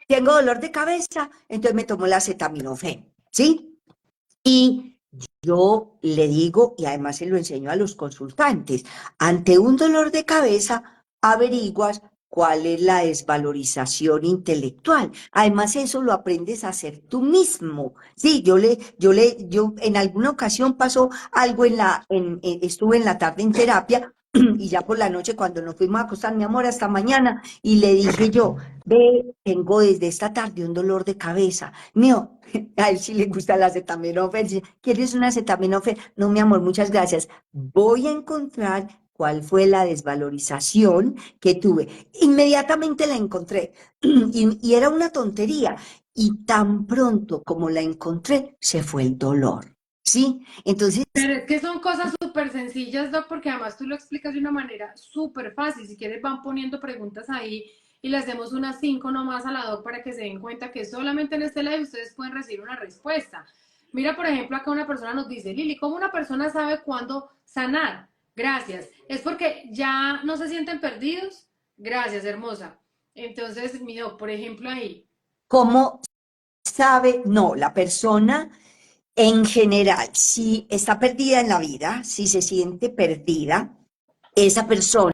tengo dolor de cabeza, entonces me tomo la acetaminofén, ¿sí? Y yo le digo, y además se lo enseño a los consultantes, ante un dolor de cabeza, averiguas cuál es la desvalorización intelectual. Además, eso lo aprendes a hacer tú mismo. Sí, yo en alguna ocasión pasó algo estuve en la tarde en terapia, y ya por la noche cuando nos fuimos a acostar, mi amor, hasta mañana, y le dije yo, ve, tengo desde esta tarde un dolor de cabeza. Mío, a él sí le gusta la acetaminofén. Dice, ¿quieres una acetaminofén? No, mi amor, muchas gracias. Voy a encontrar cuál fue la desvalorización que tuve. Inmediatamente la encontré, y era una tontería. Y tan pronto como la encontré, se fue el dolor. ¿Sí? Entonces, Pero es que son cosas súper sencillas, Doc, porque además tú lo explicas de una manera súper fácil. Si quieres, van poniendo preguntas ahí y le hacemos unas 5 nomás a la Doc para que se den cuenta que solamente en este live ustedes pueden recibir una respuesta. Mira, por ejemplo, acá una persona nos dice, Lili, ¿cómo una persona sabe cuándo sanar? Gracias. ¿Es porque ya no se sienten perdidos? Gracias, hermosa. Entonces, mi Doc, por ejemplo, ahí. ¿cómo sabe? No, la persona en general, si está perdida en la vida, si se siente perdida, esa persona,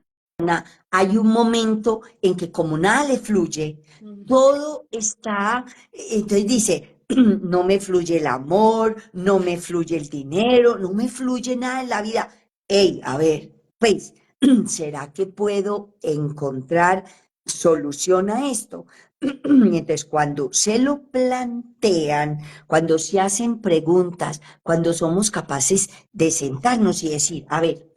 hay un momento en que como nada le fluye, todo está, entonces dice, no me fluye el amor, no me fluye el dinero, no me fluye nada en la vida. Ey, a ver, pues ¿será que puedo encontrar solución a esto? Y entonces, cuando se lo plantean, cuando se hacen preguntas, cuando somos capaces de sentarnos y decir, a ver,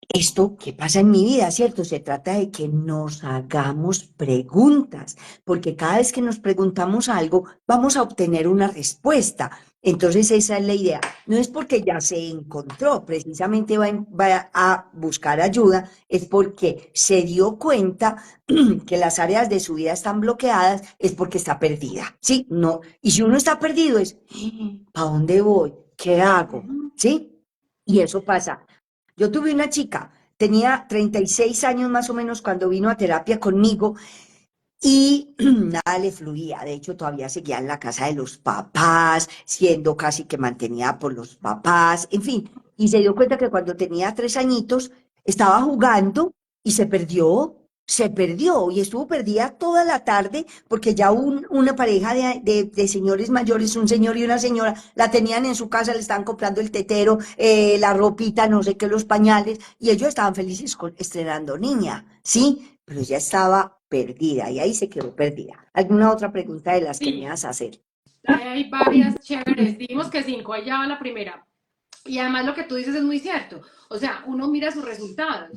esto que pasa en mi vida, ¿cierto? Se trata de que nos hagamos preguntas, porque cada vez que nos preguntamos algo, vamos a obtener una respuesta. Entonces, esa es la idea. No es porque ya se encontró, precisamente va a buscar ayuda, es porque se dio cuenta que las áreas de su vida están bloqueadas, es porque está perdida, ¿sí? No, y si uno está perdido es, ¿para dónde voy? ¿Qué hago? Ujú. ¿Sí? Y eso pasa. Yo tuve una chica, tenía 36 años más o menos cuando vino a terapia conmigo y nada le fluía. De hecho, todavía seguía en la casa de los papás, siendo casi que mantenida por los papás, en fin. Y se dio cuenta que cuando tenía 3 añitos estaba jugando y se perdió y estuvo perdida toda la tarde porque ya una pareja de señores mayores, un señor y una señora, la tenían en su casa, le estaban comprando el tetero, la ropita, no sé qué, los pañales, y ellos estaban felices estrenando niña, ¿sí? Pero ya estaba perdida y ahí se quedó perdida. ¿Alguna otra pregunta de las que me Sí, vas a hacer? hay varias chéveres. Dijimos que cinco, ahí ya va la primera. Y además lo que tú dices es muy cierto. O sea, uno mira sus resultados.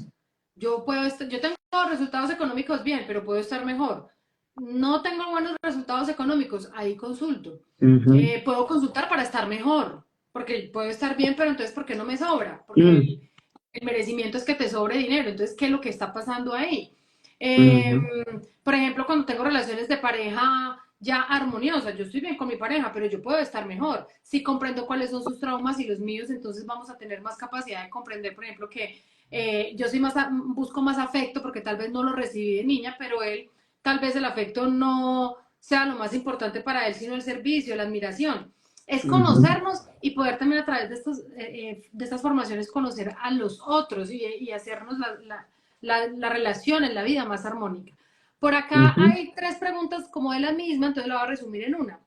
Yo tengo resultados económicos bien, pero puedo estar mejor. No tengo buenos resultados económicos, ahí consulto. Ujú, Puedo consultar para estar mejor, porque puedo estar bien, pero entonces, ¿por qué no me sobra? Porque mm, el merecimiento es que te sobre dinero. Entonces, ¿qué es lo que está pasando ahí? Eh, ujú, por ejemplo, cuando tengo relaciones de pareja ya armoniosas, yo estoy bien con mi pareja, pero yo puedo estar mejor. Si comprendo cuáles son sus traumas y los míos, entonces vamos a tener más capacidad de comprender, por ejemplo, que yo soy busco más afecto porque tal vez no lo recibí de niña, pero él, tal vez el afecto no sea lo más importante para él, sino el servicio, la admiración. Es ujú, conocernos y poder también a través de estas formaciones conocer a los otros y hacernos la relación en la vida más armónica. Por acá ujú. hay tres preguntas como de la misma, entonces lo voy a resumir en una.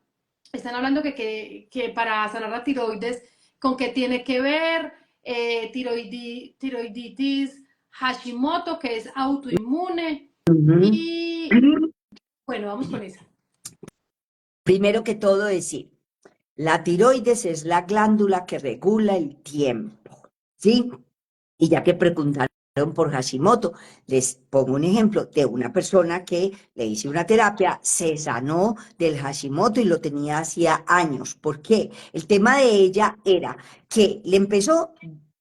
Están hablando que para sanar la tiroides, ¿con qué tiene que ver? Tiroiditis Hashimoto, que es autoinmune. Ujú. Y bueno, vamos con esa. Primero que todo decir, la tiroides es la glándula que regula el tiempo, ¿sí? Y ya que preguntaron por Hashimoto, les pongo un ejemplo de una persona que le hice una terapia, se sanó del Hashimoto y lo tenía hacía años. ¿Por qué? El tema de ella era que le empezó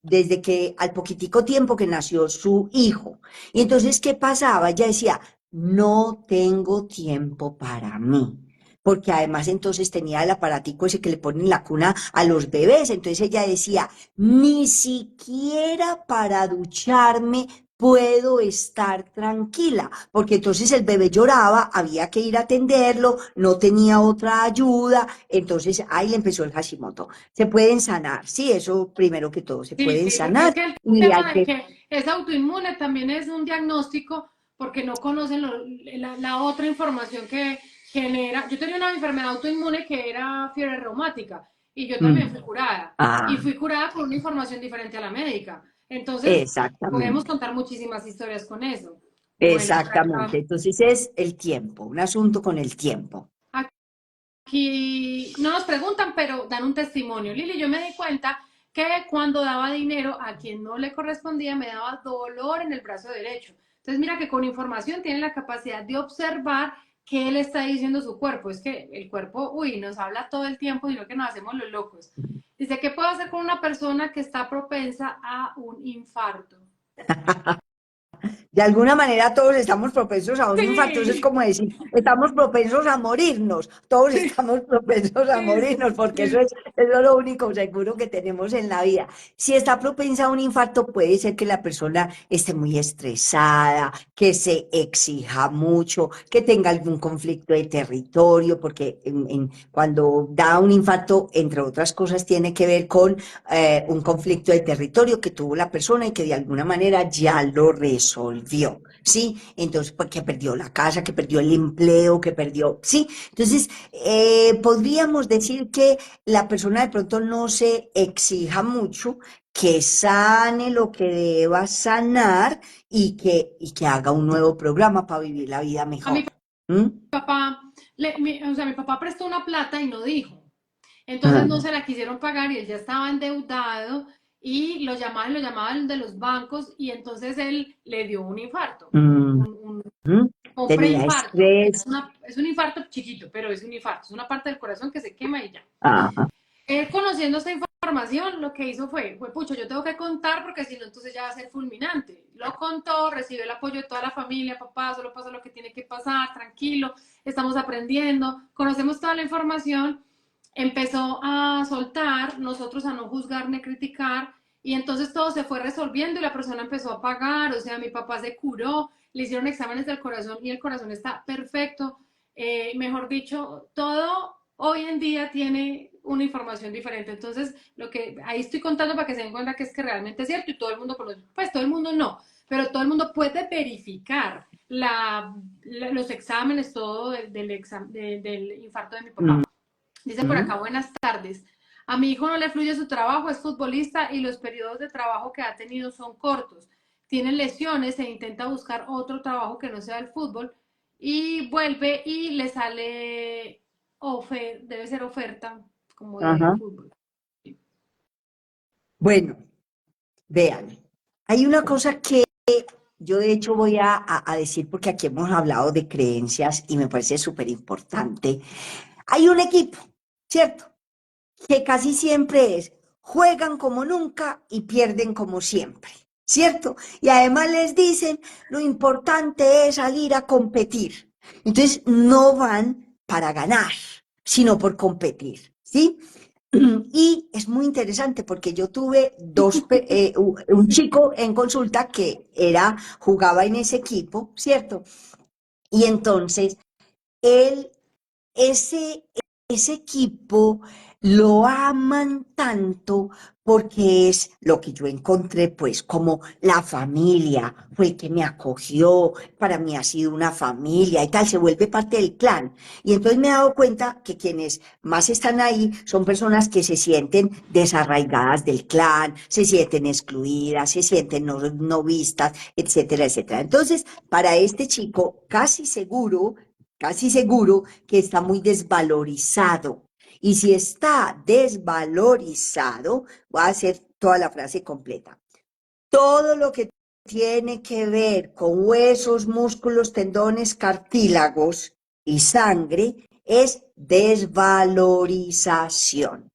desde que al poquitico tiempo que nació su hijo. Y entonces, ¿qué pasaba? Ella decía, no tengo tiempo para mí. Porque además entonces tenía el aparatico ese que le ponen en la cuna a los bebés. Entonces ella decía, ni siquiera para ducharme puedo estar tranquila, porque entonces el bebé lloraba, había que ir a atenderlo, no tenía otra ayuda, entonces ahí le empezó el Hashimoto. Se pueden sanar, sí, eso primero que todo, se Sí, pueden sí, porque es sanar que el y hay tema de que... que es autoinmune también es un diagnóstico porque no conocen la otra información que genera. Yo tenía una enfermedad autoinmune que era fiebre reumática y yo también Mm, fui curada. Y ah, fui curada con una información diferente a la médica. Entonces, podemos exactamente, contar muchísimas historias con eso. Bueno, por exactamente. acá. Entonces es el tiempo, un asunto con el tiempo. Aquí no nos preguntan, pero dan un testimonio. Lili, yo me di cuenta que cuando daba dinero a quien no le correspondía, me daba dolor en el brazo derecho. Entonces, mira que con información tiene la capacidad de observar qué le está diciendo su cuerpo. Es que el cuerpo, uy, nos habla todo el tiempo, sino que nos hacemos los locos. Dice, ¿qué puedo hacer con una persona que está propensa a un infarto? De alguna manera todos estamos propensos a un infarto, eso es Sí, como decir, estamos propensos a morirnos, todos sí, estamos propensos a sí, morirnos, porque sí. eso es lo único seguro que tenemos en la vida. Si está propensa a un infarto, puede ser que la persona esté muy estresada, que se exija mucho, que tenga algún conflicto de territorio, porque cuando da un infarto, entre otras cosas, tiene que ver con un conflicto de territorio que tuvo la persona y que de alguna manera ya lo resolvió, ¿sí? Entonces, pues, que perdió la casa, que perdió el empleo, que perdió, ¿sí? Entonces, podríamos decir que la persona de pronto no se exija mucho, que sane lo que deba sanar y que haga un nuevo programa para vivir la vida A mi mejor. ¿Mm? papá, o sea, mi papá prestó una plata y no dijo. Entonces Ah, no se la quisieron pagar y él ya estaba endeudado y lo llamaban de los bancos y entonces él le dio un infarto, mm, mm. un Tenía preinfarto. estrés. Es un infarto chiquito, pero es un infarto, es una parte del corazón que se quema y ya. Ajá. Él conociendo esta información, lo que hizo fue, pucho, yo tengo que contar porque si no, entonces ya va a ser fulminante. Lo contó, recibió el apoyo de toda la familia, papá, solo pasa lo que tiene que pasar, tranquilo, estamos aprendiendo, conocemos toda la información, empezó a soltar, nosotros a no juzgar ni criticar, y entonces todo se fue resolviendo y la persona empezó a pagar, o sea, mi papá se curó, le hicieron exámenes del corazón y el corazón está perfecto. Mejor dicho, todo hoy en día tiene una información diferente. Entonces, lo que ahí estoy contando para que se den cuenta que es que realmente es cierto y todo el mundo conoce, pues todo el mundo no, pero todo el mundo puede verificar los exámenes, todo del infarto de mi papá. Mm, Dice por mm. acá, buenas tardes. A mi hijo no le fluye su trabajo, es futbolista y los periodos de trabajo que ha tenido son cortos. Tiene lesiones e intenta buscar otro trabajo que no sea el fútbol y vuelve y le sale debe ser oferta como de Ajá. fútbol. Bueno, vean, hay una cosa que yo de hecho voy a decir porque aquí hemos hablado de creencias y me parece súper importante. Hay un equipo, ¿cierto? Que casi siempre es, juegan como nunca y pierden como siempre, ¿cierto? Y además les dicen, lo importante es salir a competir. Entonces no van para ganar, sino por competir, ¿sí? Y es muy interesante porque yo tuve un chico en consulta que jugaba en ese equipo, ¿cierto? Y entonces él ese, ese equipo lo aman tanto porque es lo que yo encontré, pues, como la familia, fue el que me acogió, para mí ha sido una familia y tal, se vuelve parte del clan. Y entonces me he dado cuenta que quienes más están ahí son personas que se sienten desarraigadas del clan, se sienten excluidas, se sienten no vistas, etcétera, etcétera. Entonces, para este chico, casi seguro que está muy desvalorizado. Y si está desvalorizado, voy a hacer toda la frase completa. Todo lo que tiene que ver con huesos, músculos, tendones, cartílagos y sangre es desvalorización.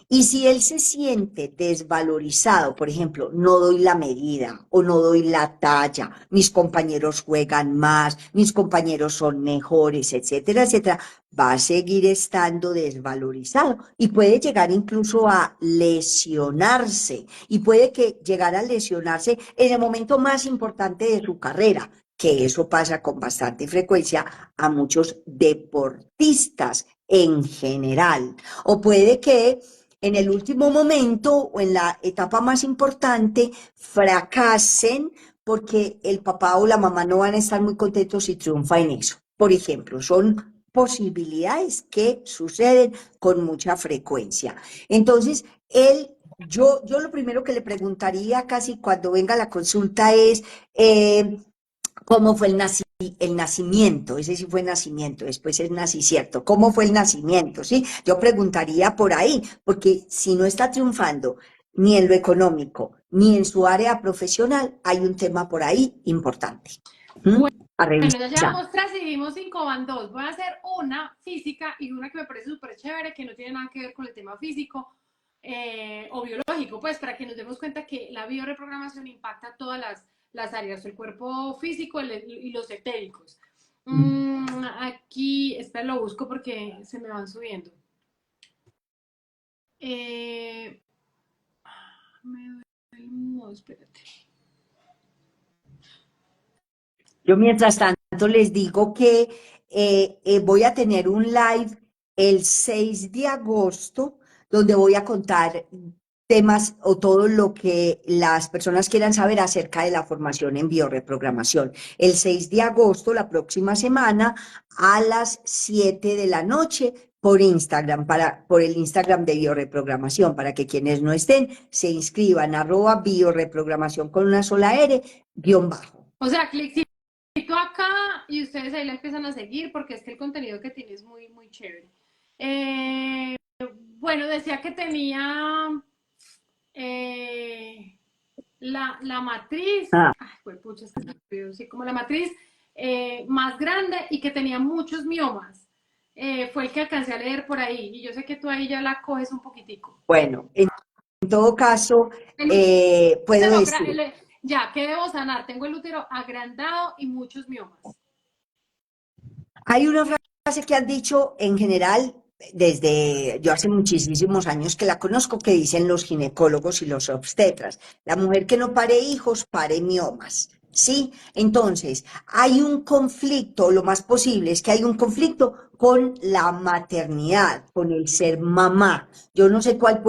Y si él se siente desvalorizado, por ejemplo, no doy la medida o no doy la talla, mis compañeros juegan más, mis compañeros son mejores, etcétera, etcétera, va a seguir estando desvalorizado y puede llegar incluso a lesionarse y puede que llegar a lesionarse en el momento más importante de su carrera, que eso pasa con bastante frecuencia a muchos deportistas en general. O puede que en el último momento o en la etapa más importante fracasen porque el papá o la mamá no van a estar muy contentos si triunfa en eso. Por ejemplo, son posibilidades que suceden con mucha frecuencia. Entonces, yo lo primero que le preguntaría casi cuando venga la consulta es, ¿cómo fue el nacimiento? Ese sí fue nacimiento, después es nacicierto. ¿Cómo fue el nacimiento? ¿Sí? Yo preguntaría por ahí, porque si no está triunfando ni en lo económico, ni en su área profesional, hay un tema por ahí importante. ¿Mm? A Bueno, ya revisar. llevamos 3 y vimos 5 van 2. Voy a hacer una física y una que me parece súper chévere, que no tiene nada que ver con el tema físico o biológico, pues para que nos demos cuenta que la bioreprogramación impacta todas las áreas, el cuerpo físico y los etéricos. Aquí, espera, lo busco porque se me van subiendo. Eh, no, espérate. Yo mientras tanto les digo que voy a tener un live el 6 de agosto donde voy a contar temas o todo lo que las personas quieran saber acerca de la formación en biorreprogramación. El 6 de agosto, la próxima semana, a las 7 de la noche, por Instagram, por el Instagram de bioreprogramación, para que quienes no estén se inscriban, @bioreprogramación con una sola R, guión bajo. O sea, cliquito acá y ustedes ahí la empiezan a seguir porque es que el contenido que tiene es muy, muy chévere. Bueno, decía que tenía la matriz, Ah, ay, pucha, sí, como la matriz más grande y que tenía muchos miomas. Fue el que alcancé a leer por ahí y yo sé que tú ahí ya la coges un poquitico. bueno, en todo caso, El puedo útero, decir, ya, ¿qué debo sanar? Tengo el útero agrandado y muchos miomas. hay una frase que has dicho en general, desde yo hace muchísimos años que la conozco, que dicen los ginecólogos y los obstetras, la mujer que no pare hijos, pare miomas. ¿Sí? Entonces, hay un conflicto, lo más posible es que hay un conflicto con la maternidad, con el ser mamá. Yo no sé cuál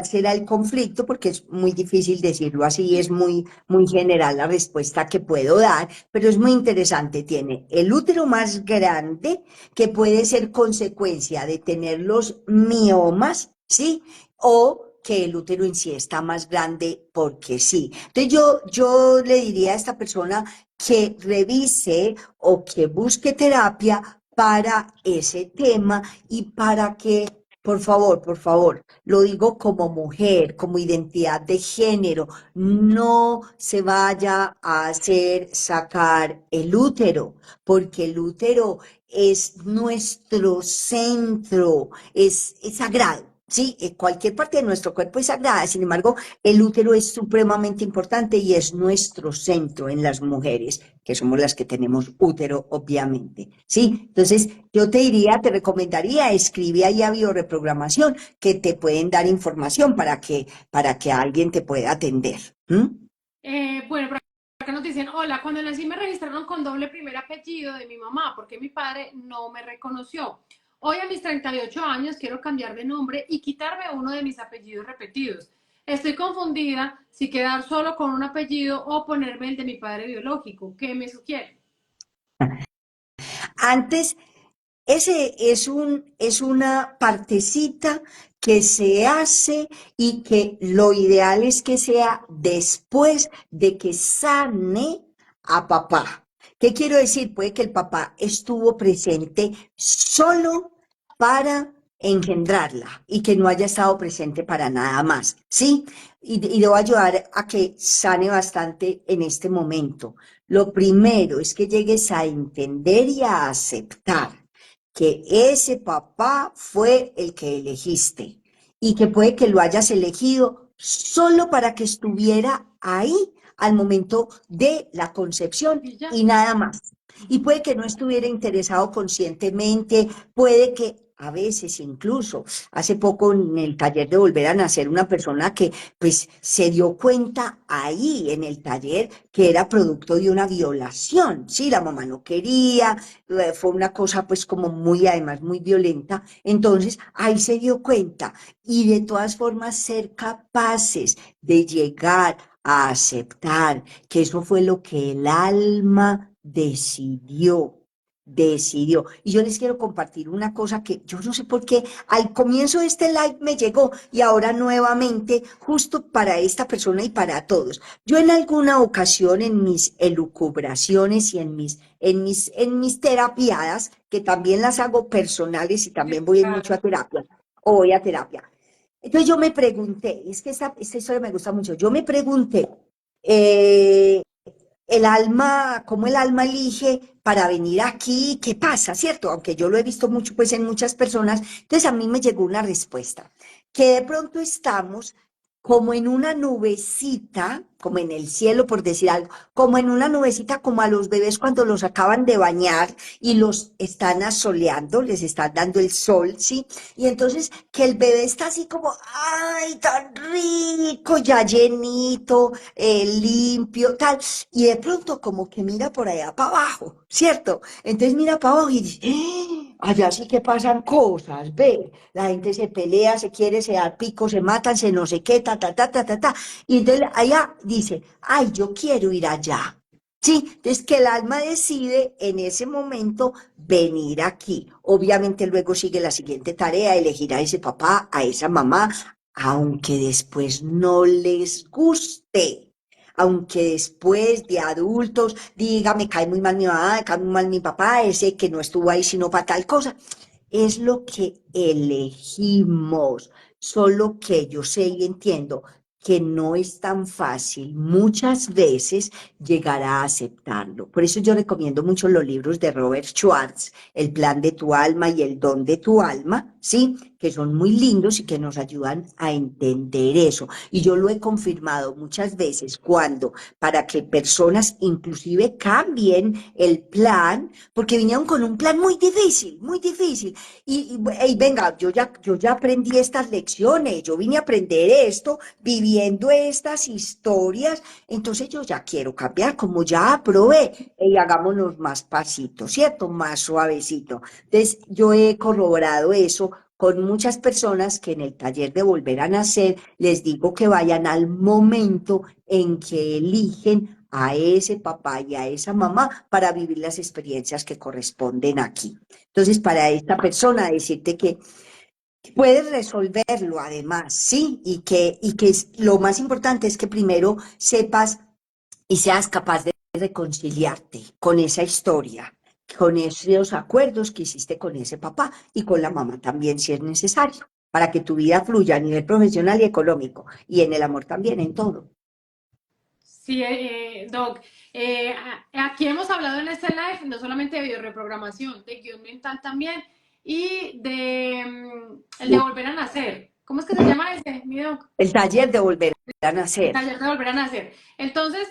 será el conflicto, porque es muy difícil decirlo así, es muy general la respuesta que puedo dar, pero es muy interesante. Tiene el útero más grande, que puede ser consecuencia de tener los miomas, ¿sí? O que el útero en sí está más grande porque sí. Entonces yo le diría a esta persona que revise o que busque terapia para ese tema y para que, por favor, lo digo como mujer, como identidad de género, no se vaya a hacer sacar el útero, porque el útero es nuestro centro, es sagrado. Sí, cualquier parte de nuestro cuerpo es sagrada, sin embargo, el útero es supremamente importante y es nuestro centro en las mujeres, que somos las que tenemos útero, obviamente. Sí, entonces yo te recomendaría, escribe ahí a bioreprogramación, que te pueden dar información para que alguien te pueda atender. ¿Mm? Bueno, por acá nos dicen, hola, cuando nací me registraron con doble primer apellido de mi mamá porque mi padre no me reconoció. Hoy a mis 38 años quiero cambiar de nombre y quitarme uno de mis apellidos repetidos. Estoy confundida si quedar solo con un apellido o ponerme el de mi padre biológico. ¿Qué me sugiere? Antes, ese es una partecita que se hace y que lo ideal es que sea después de que sane a papá. ¿Qué quiero decir? Puede que el papá estuvo presente solo para engendrarla y que no haya estado presente para nada más, ¿sí? Y le voy a ayudar a que sane bastante en este momento. Lo primero es que llegues a entender y a aceptar que ese papá fue el que elegiste y que puede que lo hayas elegido solo para que estuviera ahí al momento de la concepción Y ya. y nada más. Y puede que no estuviera interesado conscientemente, puede que a veces incluso, hace poco en el taller de Volver a Nacer, una persona que pues se dio cuenta ahí en el taller que era producto de una violación, sí, la mamá no quería, fue una cosa pues como muy, además muy violenta, entonces ahí se dio cuenta y de todas formas ser capaces de llegar a aceptar que eso fue lo que el alma decidió. Y yo les quiero compartir una cosa que yo no sé por qué al comienzo de este live me llegó y ahora nuevamente justo para esta persona y para todos. Yo en alguna ocasión en mis elucubraciones y en mis terapiadas, que también las hago personales y Sí, también voy mucho a claro. terapia, o voy a terapia. Entonces yo me pregunté, es que esta historia me gusta mucho, yo me pregunté, eh, cómo el alma elige para venir aquí, qué pasa, ¿cierto? Aunque yo lo he visto mucho, pues en muchas personas, entonces a mí me llegó una respuesta, que de pronto estamos como en una nubecita, como en el cielo, por decir algo, como en una nubecita, como a los bebés cuando los acaban de bañar y los están asoleando, les están dando el sol, ¿sí? Y entonces que el bebé está así como, ay, tan rico, ya llenito, limpio, tal, y de pronto como que mira por allá para abajo, ¿cierto? Entonces mira para abajo y dice, allá sí que pasan cosas, ve, la gente se pelea, se quiere, se da pico, se matan, se no sé qué, ta, ta, ta, ta, ta, ta, y entonces allá dice, ay, yo quiero ir allá. Sí, entonces que el alma decide en ese momento venir aquí. Obviamente luego sigue la siguiente tarea, elegir a ese papá, a esa mamá, aunque después no les guste. Aunque después de adultos diga, me cae muy mal mi mamá, me cae muy mal mi papá, ese que no estuvo ahí sino para tal cosa. Es lo que elegimos, solo que yo sé y entiendo que no es tan fácil muchas veces llegar a aceptarlo. Por eso yo recomiendo mucho los libros de Robert Schwartz, El plan de tu alma y El don de tu alma, ¿sí? Que son muy lindos y que nos ayudan a entender eso. Y yo lo he confirmado muchas veces cuando, para que personas inclusive cambien el plan, porque vinieron con un plan muy difícil. Venga, yo ya aprendí estas lecciones, yo vine a aprender esto, viviendo estas historias, entonces yo ya quiero cambiar, como ya aprobé, y hagámonos más pasitos, ¿cierto? Más suavecito. Entonces, yo he corroborado eso con muchas personas que en el taller de Volver a Nacer les digo que vayan al momento en que eligen a ese papá y a esa mamá para vivir las experiencias que corresponden aquí. Entonces, para esta persona, decirte que puedes resolverlo además, ¿sí? Lo más importante es que primero sepas y seas capaz de reconciliarte con esa historia, con esos acuerdos que hiciste con ese papá y con la mamá también, si es necesario, para que tu vida fluya a nivel profesional y económico, y en el amor también, en todo. Sí, Doc, aquí hemos hablado en este live no solamente de bioreprogramación, de guión mental también y de el de volver a nacer. ¿Cómo es que se llama ese, mi Doc? El taller de Volver a El Nacer. taller de volver a nacer. Entonces,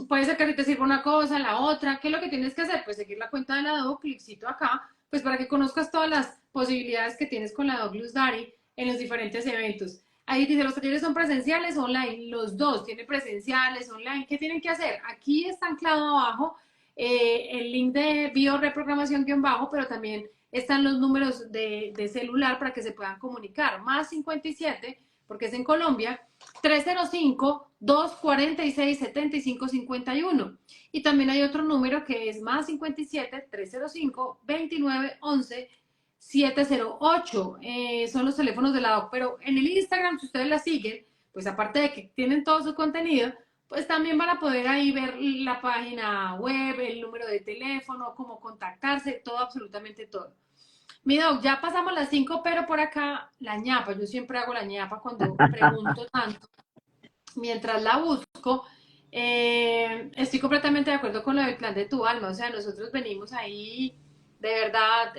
puede ser que a ti te sirva una cosa, la otra. ¿Qué es lo que tienes que hacer? Pues seguir la cuenta de la Doc, cliccito acá, pues para que conozcas todas las posibilidades que tienes con la Doc Luz Dari en los diferentes eventos. Ahí dice, los talleres son presenciales, online, los dos, tiene presenciales, online. ¿Qué tienen que hacer? Aquí está anclado abajo el link de bioreprogramación guión bajo, pero también están los números de celular para que se puedan comunicar. Más 57, porque es en Colombia, 305-246-7551. Y también hay otro número que es más 57-305-2911-708. Son los teléfonos de la DOC. Pero en el Instagram, si ustedes la siguen, pues aparte de que tienen todo su contenido, pues también van a poder ahí ver la página web, el número de teléfono, cómo contactarse, todo, absolutamente todo. Mi Doc, ya pasamos las 5, pero por acá la ñapa, yo siempre hago la ñapa cuando pregunto tanto. Mientras la busco, estoy completamente de acuerdo con lo del plan de tu alma. O sea, nosotros venimos ahí de verdad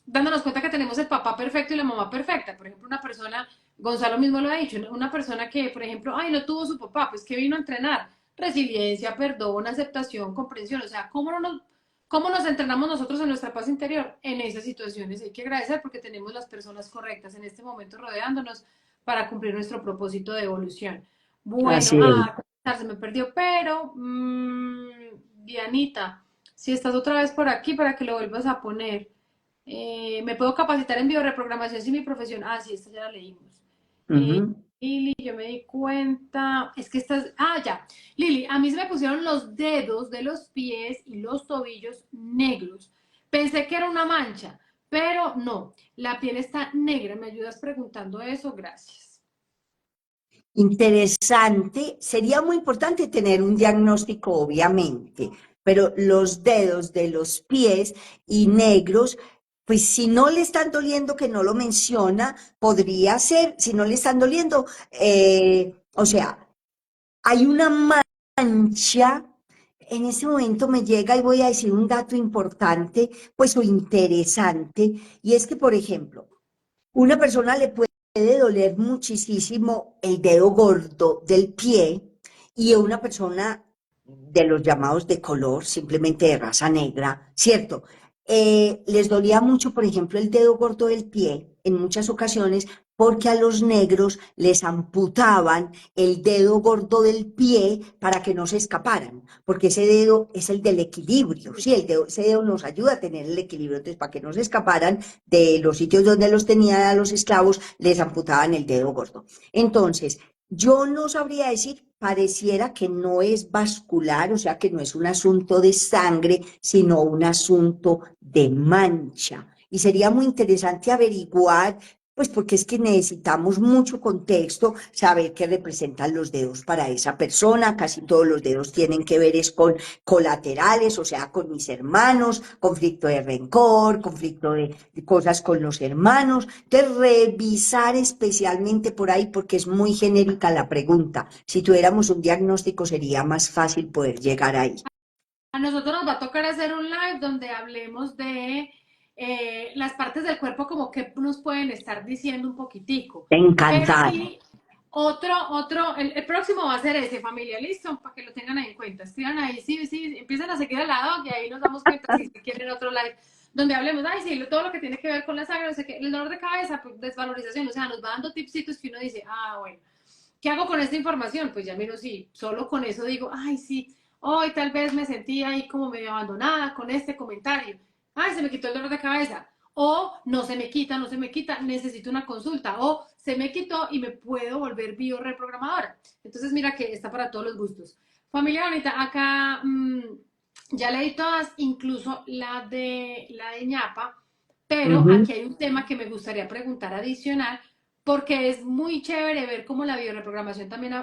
dándonos cuenta que tenemos el papá perfecto y la mamá perfecta. Por ejemplo, una persona, Gonzalo mismo lo ha dicho, una persona que, por ejemplo, ay, no tuvo su papá, pues que vino a entrenar. Resiliencia, perdón, aceptación, comprensión. O sea, cómo nos entrenamos nosotros en nuestra paz interior? En esas situaciones hay que agradecer porque tenemos las personas correctas en este momento rodeándonos para cumplir nuestro propósito de evolución. Bueno, Así es. se me perdió, pero Dianita, si estás otra vez por aquí para que lo vuelvas a poner. Me puedo capacitar en bioreprogramación si mi profesión. Ah, sí, esta ya la leímos. Eh, Ujú. Lili, yo me di cuenta. Es que estas. Ah, ya. Lili, a mí se me pusieron los dedos de los pies y los tobillos negros. Pensé que era una mancha, pero no. La piel está negra. ¿Me ayudas preguntando eso? Gracias. Interesante. Sería muy importante tener un diagnóstico, obviamente, pero los dedos de los pies y negros, pues si no le están doliendo que no lo menciona, podría ser, si no le están doliendo, o sea, hay una mancha. En ese momento me llega y voy a decir un dato importante, pues o interesante, y es que, por ejemplo, una persona le puede doler muchísimo el dedo gordo del pie y a una persona de los llamados de color, simplemente de raza negra, ¿cierto? Les dolía mucho, por ejemplo, el dedo gordo del pie en muchas ocasiones porque a los negros les amputaban el dedo gordo del pie para que no se escaparan, porque ese dedo es el del equilibrio, ¿sí? Ese dedo nos ayuda a tener el equilibrio, entonces para que no se escaparan de los sitios donde los tenían a los esclavos, les amputaban el dedo gordo. Entonces, Yo no sabría decir, pareciera que no es vascular, o sea que no es un asunto de sangre, sino un asunto de mancha. Y sería muy interesante averiguar, pues porque es que necesitamos mucho contexto, saber qué representan los dedos para esa persona. Casi todos los dedos tienen que ver es con colaterales, o sea, con mis hermanos, conflicto de rencor, conflicto de cosas con los hermanos. Entonces, revisar especialmente por ahí, porque es muy genérica la pregunta. Si tuviéramos un diagnóstico, sería más fácil poder llegar ahí. A nosotros nos va a tocar hacer un live donde hablemos de las partes del cuerpo como que nos pueden estar diciendo un poquitico. Pero Encantada. sí, el próximo va a ser ese, familia, listo, para que lo tengan ahí en cuenta. Escriban ahí, sí, sí, empiezan a seguir al lado y ahí nos damos cuenta si quieren otro live donde hablemos, ay, sí, todo lo que tiene que ver con la sangre, no sé qué, el dolor de cabeza, pues, desvalorización, o sea, nos va dando tipsitos que uno dice, ah, bueno, ¿qué hago con esta información? Pues ya miro si solo con eso digo, ay, sí, hoy tal vez me sentí ahí como medio abandonada con este comentario. Ay, se me quitó el dolor de cabeza. O no se me quita, no se me quita, necesito una consulta. O se me quitó y me puedo volver bioreprogramadora. Entonces, mira que está para todos los gustos. Familia bonita, acá ya leí todas, incluso la de ñapa, pero Ujú. aquí hay un tema que me gustaría preguntar adicional porque es muy chévere ver cómo la bioreprogramación también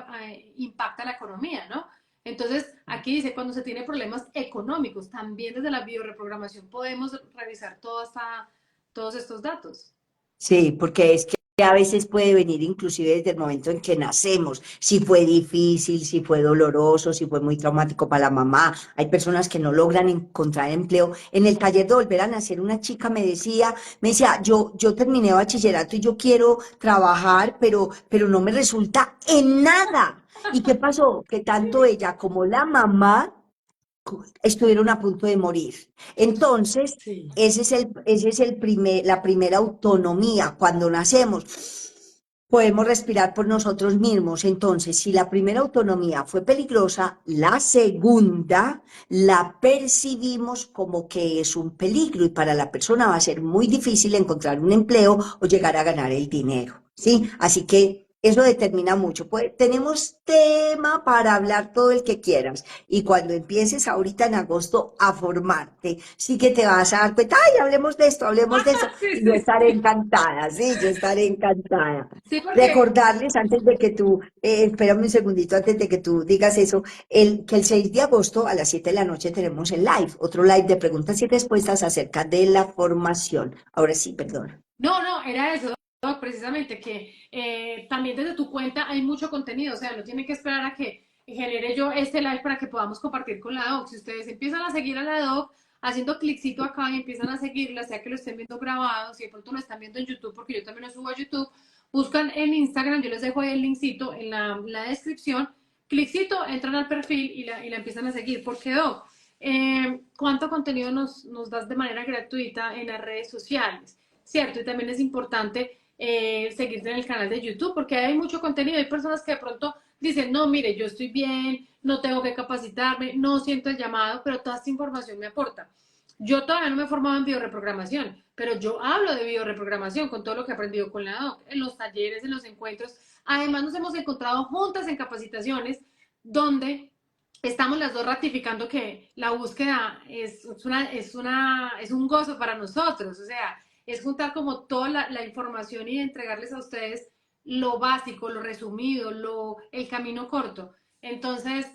impacta la economía, ¿no? Entonces, aquí dice, cuando se tiene problemas económicos, también desde la bioreprogramación podemos revisar todos estos datos. Sí, porque es que a veces puede venir inclusive desde el momento en que nacemos, si fue difícil, si fue doloroso, si fue muy traumático para la mamá. Hay personas que no logran encontrar empleo. En el taller de Volver a Nacer, una chica me decía, yo terminé bachillerato y yo quiero trabajar, pero no me resulta en nada. ¿Y qué pasó? Que tanto ella como la mamá estuvieron a punto de morir. Entonces, Sí. la primera autonomía. Cuando nacemos, podemos respirar por nosotros mismos. Entonces, si la primera autonomía fue peligrosa, la segunda la percibimos como que es un peligro y para la persona va a ser muy difícil encontrar un empleo o llegar a ganar el dinero. ¿Sí? Así que eso determina mucho. Pues, tenemos tema para hablar todo el que quieras. Y cuando empieces ahorita en agosto a formarte, sí que te vas a dar cuenta, ay, hablemos de esto, Sí, y yo sí, estaré sí. encantada, sí, yo estaré encantada. Sí, porque Recordarles antes de que tú, espérame un segundito antes de que tú digas eso, que el 6 de agosto a las 7 de la noche tenemos el live, otro live de preguntas y respuestas acerca de la formación. Ahora sí, perdón. no, era eso, Doc, precisamente, que también desde tu cuenta hay mucho contenido, o sea, no tienen que esperar a que genere yo este live para que podamos compartir con la Doc. Si ustedes empiezan a seguir a la Doc, haciendo cliccito acá y empiezan a seguirla, sea que lo estén viendo grabado, si de pronto lo están viendo en YouTube, porque yo también lo subo a YouTube, buscan en Instagram, yo les dejo ahí el linkcito en la descripción, cliccito, entran al perfil y la empiezan a seguir, porque Doc, ¿cuánto contenido nos das de manera gratuita en las redes sociales? ¿Cierto? Y también es importante seguirte en el canal de YouTube porque hay mucho contenido. Hay personas que de pronto dicen, no, mire, yo estoy bien, no tengo que capacitarme, no siento el llamado, pero toda esta información me aporta. Yo todavía no me he formado en bioreprogramación, pero yo hablo de bioreprogramación con todo lo que he aprendido con la doc, en los talleres, en los encuentros. Además, nos hemos encontrado juntas en capacitaciones donde estamos las dos ratificando que la búsqueda es un gozo para nosotros. O sea, es juntar como toda la información y entregarles a ustedes lo básico, lo resumido, el camino corto. Entonces,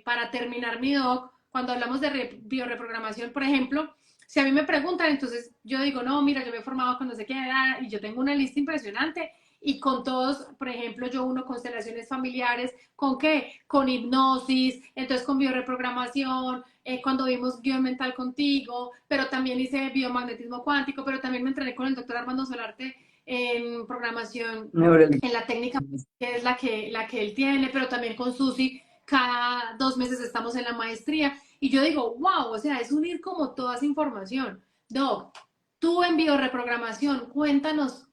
para terminar mi doc, cuando hablamos de bioreprogramación, por ejemplo, si a mí me preguntan, entonces yo digo, no, mira, yo me he formado con no sé qué edad y yo tengo una lista impresionante y con todos, por ejemplo, yo uno constelaciones familiares, ¿con qué? Con hipnosis, entonces con bioreprogramación, cuando vimos guión mental contigo, pero también hice biomagnetismo cuántico, pero también me entrené con el doctor Armando Solarte en programación, en la técnica que es la que él tiene, pero también con Susi, cada 2 meses estamos en la maestría. Y yo digo, wow, o sea, es unir como toda esa información. Doc, tú en bioreprogramación, cuéntanos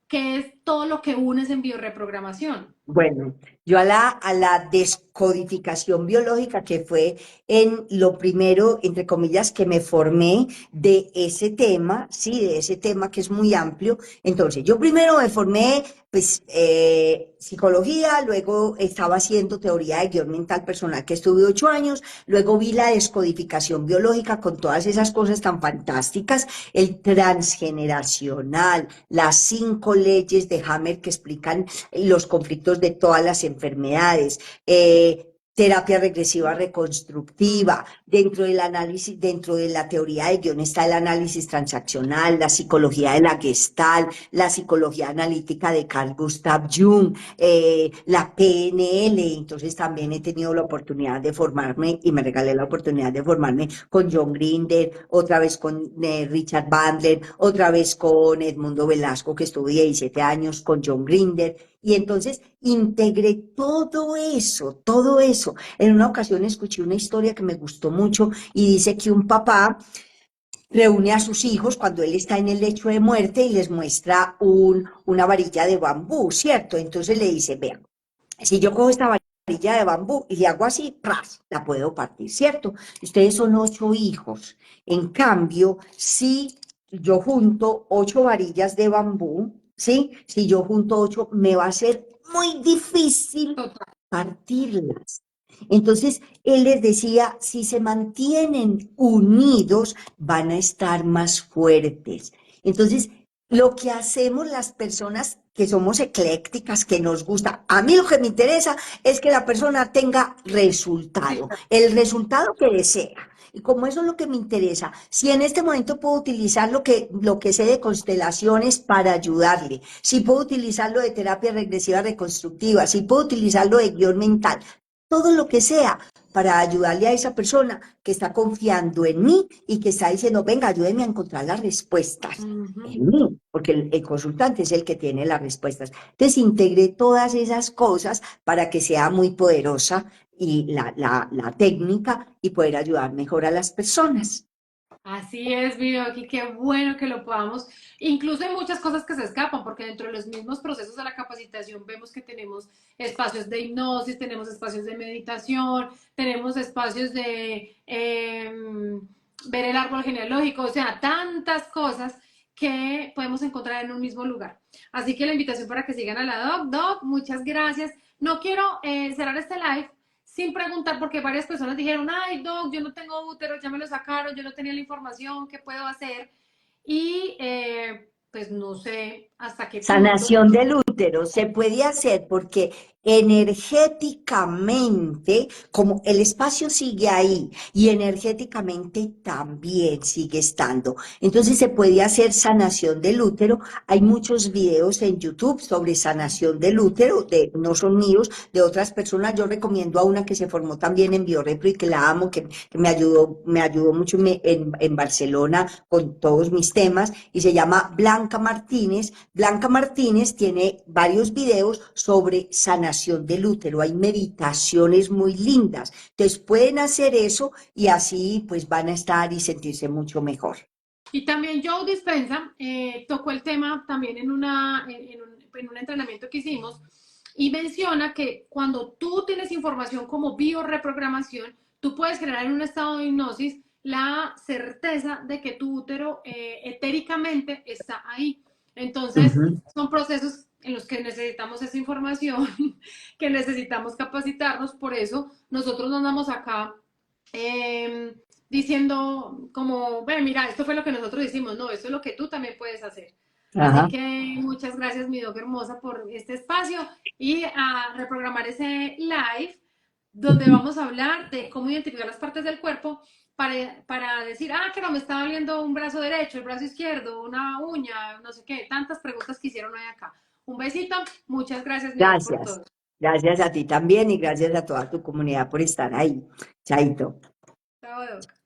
qué es todo lo que unes en biorreprogramación. Bueno, yo a la descodificación biológica, que fue en lo primero, entre comillas, que me formé de ese tema, sí, de ese tema que es muy amplio. Entonces, yo primero me formé, pues, psicología, luego estaba haciendo teoría de guión mental personal, que estuve 8 años, luego vi la descodificación biológica con todas esas cosas tan fantásticas, el transgeneracional, las 5 leyes de Hammer que explican los conflictos de todas las enfermedades, terapia regresiva reconstructiva, dentro del análisis, dentro de la teoría de guión está el análisis transaccional, la psicología de la Gestalt, la psicología analítica de Carl Gustav Jung, la PNL. Entonces también he tenido la oportunidad de formarme y me regalé la oportunidad de formarme con John Grinder, otra vez con Richard Bandler, otra vez con Edmundo Velasco, que estuve 17 años con John Grinder. Y entonces integré todo eso. En una ocasión escuché una historia que me gustó mucho y dice que un papá reúne a sus hijos cuando él está en el lecho de muerte y les muestra una varilla de bambú, ¿cierto? Entonces le dice, vean, si yo cojo esta varilla de bambú y le hago así, ¡pras!, la puedo partir, ¿cierto? Ustedes son 8 hijos. En cambio, si yo junto 8 varillas de bambú, ¿sí? Si yo junto 8, me va a ser muy difícil Total. partirlas. Entonces, él les decía, si se mantienen unidos, van a estar más fuertes. Entonces, lo que hacemos las personas que somos eclécticas, que nos gusta, a mí lo que me interesa es que la persona tenga Sí, resultado, el resultado que desea. Y como eso es lo que me interesa, si en este momento puedo utilizar lo que sé de constelaciones para ayudarle, si puedo utilizarlo de terapia regresiva reconstructiva, si puedo utilizarlo de guión mental, todo lo que sea para ayudarle a esa persona que está confiando en mí y que está diciendo, venga, ayúdeme a encontrar las respuestas ujú. en mí, porque el consultante es el que tiene las respuestas. Entonces integré todas esas cosas para que sea muy poderosa y la técnica y poder ayudar mejor a las personas. Así es, Vicky, qué bueno que lo podamos. Incluso hay muchas cosas que se escapan, porque dentro de los mismos procesos de la capacitación vemos que tenemos espacios de hipnosis, tenemos espacios de meditación, tenemos espacios de ver el árbol genealógico, o sea, tantas cosas que podemos encontrar en un mismo lugar. Así que la invitación para que sigan a la Doc. Doc, muchas gracias. No quiero cerrar este live sin preguntar, porque varias personas dijeron, ay, doc, yo no tengo útero, ya me lo sacaron, yo no tenía la información, ¿qué puedo hacer? Y pues no sé hasta qué punto. Sanación del útero se puede hacer porque energéticamente, como el espacio sigue ahí y energéticamente también sigue estando. Entonces se puede hacer sanación del útero. Hay muchos videos en YouTube sobre sanación del útero, no son míos, de otras personas. Yo recomiendo a una que se formó también en Biorepro y que la amo, que me ayudó mucho en Barcelona con todos mis temas y se llama Blanca Martínez. Blanca Martínez tiene varios videos sobre sanación del útero. Hay meditaciones muy lindas. Entonces pueden hacer eso y así pues van a estar y sentirse mucho mejor. Y también Joe Dispensa tocó el tema también en un entrenamiento que hicimos y menciona que cuando tú tienes información como biorreprogramación, tú puedes generar en un estado de hipnosis la certeza de que tu útero etéricamente está ahí. Entonces, Ujú. son procesos en los que necesitamos esa información, que necesitamos capacitarnos, por eso nosotros nos damos acá diciendo como, ve, mira, esto fue lo que nosotros hicimos, no, esto es lo que tú también puedes hacer. Así Ajá. que muchas gracias, mi dog hermosa, por este espacio y a reprogramar ese live donde vamos a hablar de cómo identificar las partes del cuerpo para decir, ah, que no me está doliendo un brazo derecho, el brazo izquierdo, una uña, no sé qué, tantas preguntas que hicieron hoy acá. Un besito, muchas gracias, mi dog, por Gracias. todo. Gracias a ti también y gracias a toda tu comunidad por estar ahí. Chaito. Chao, doc.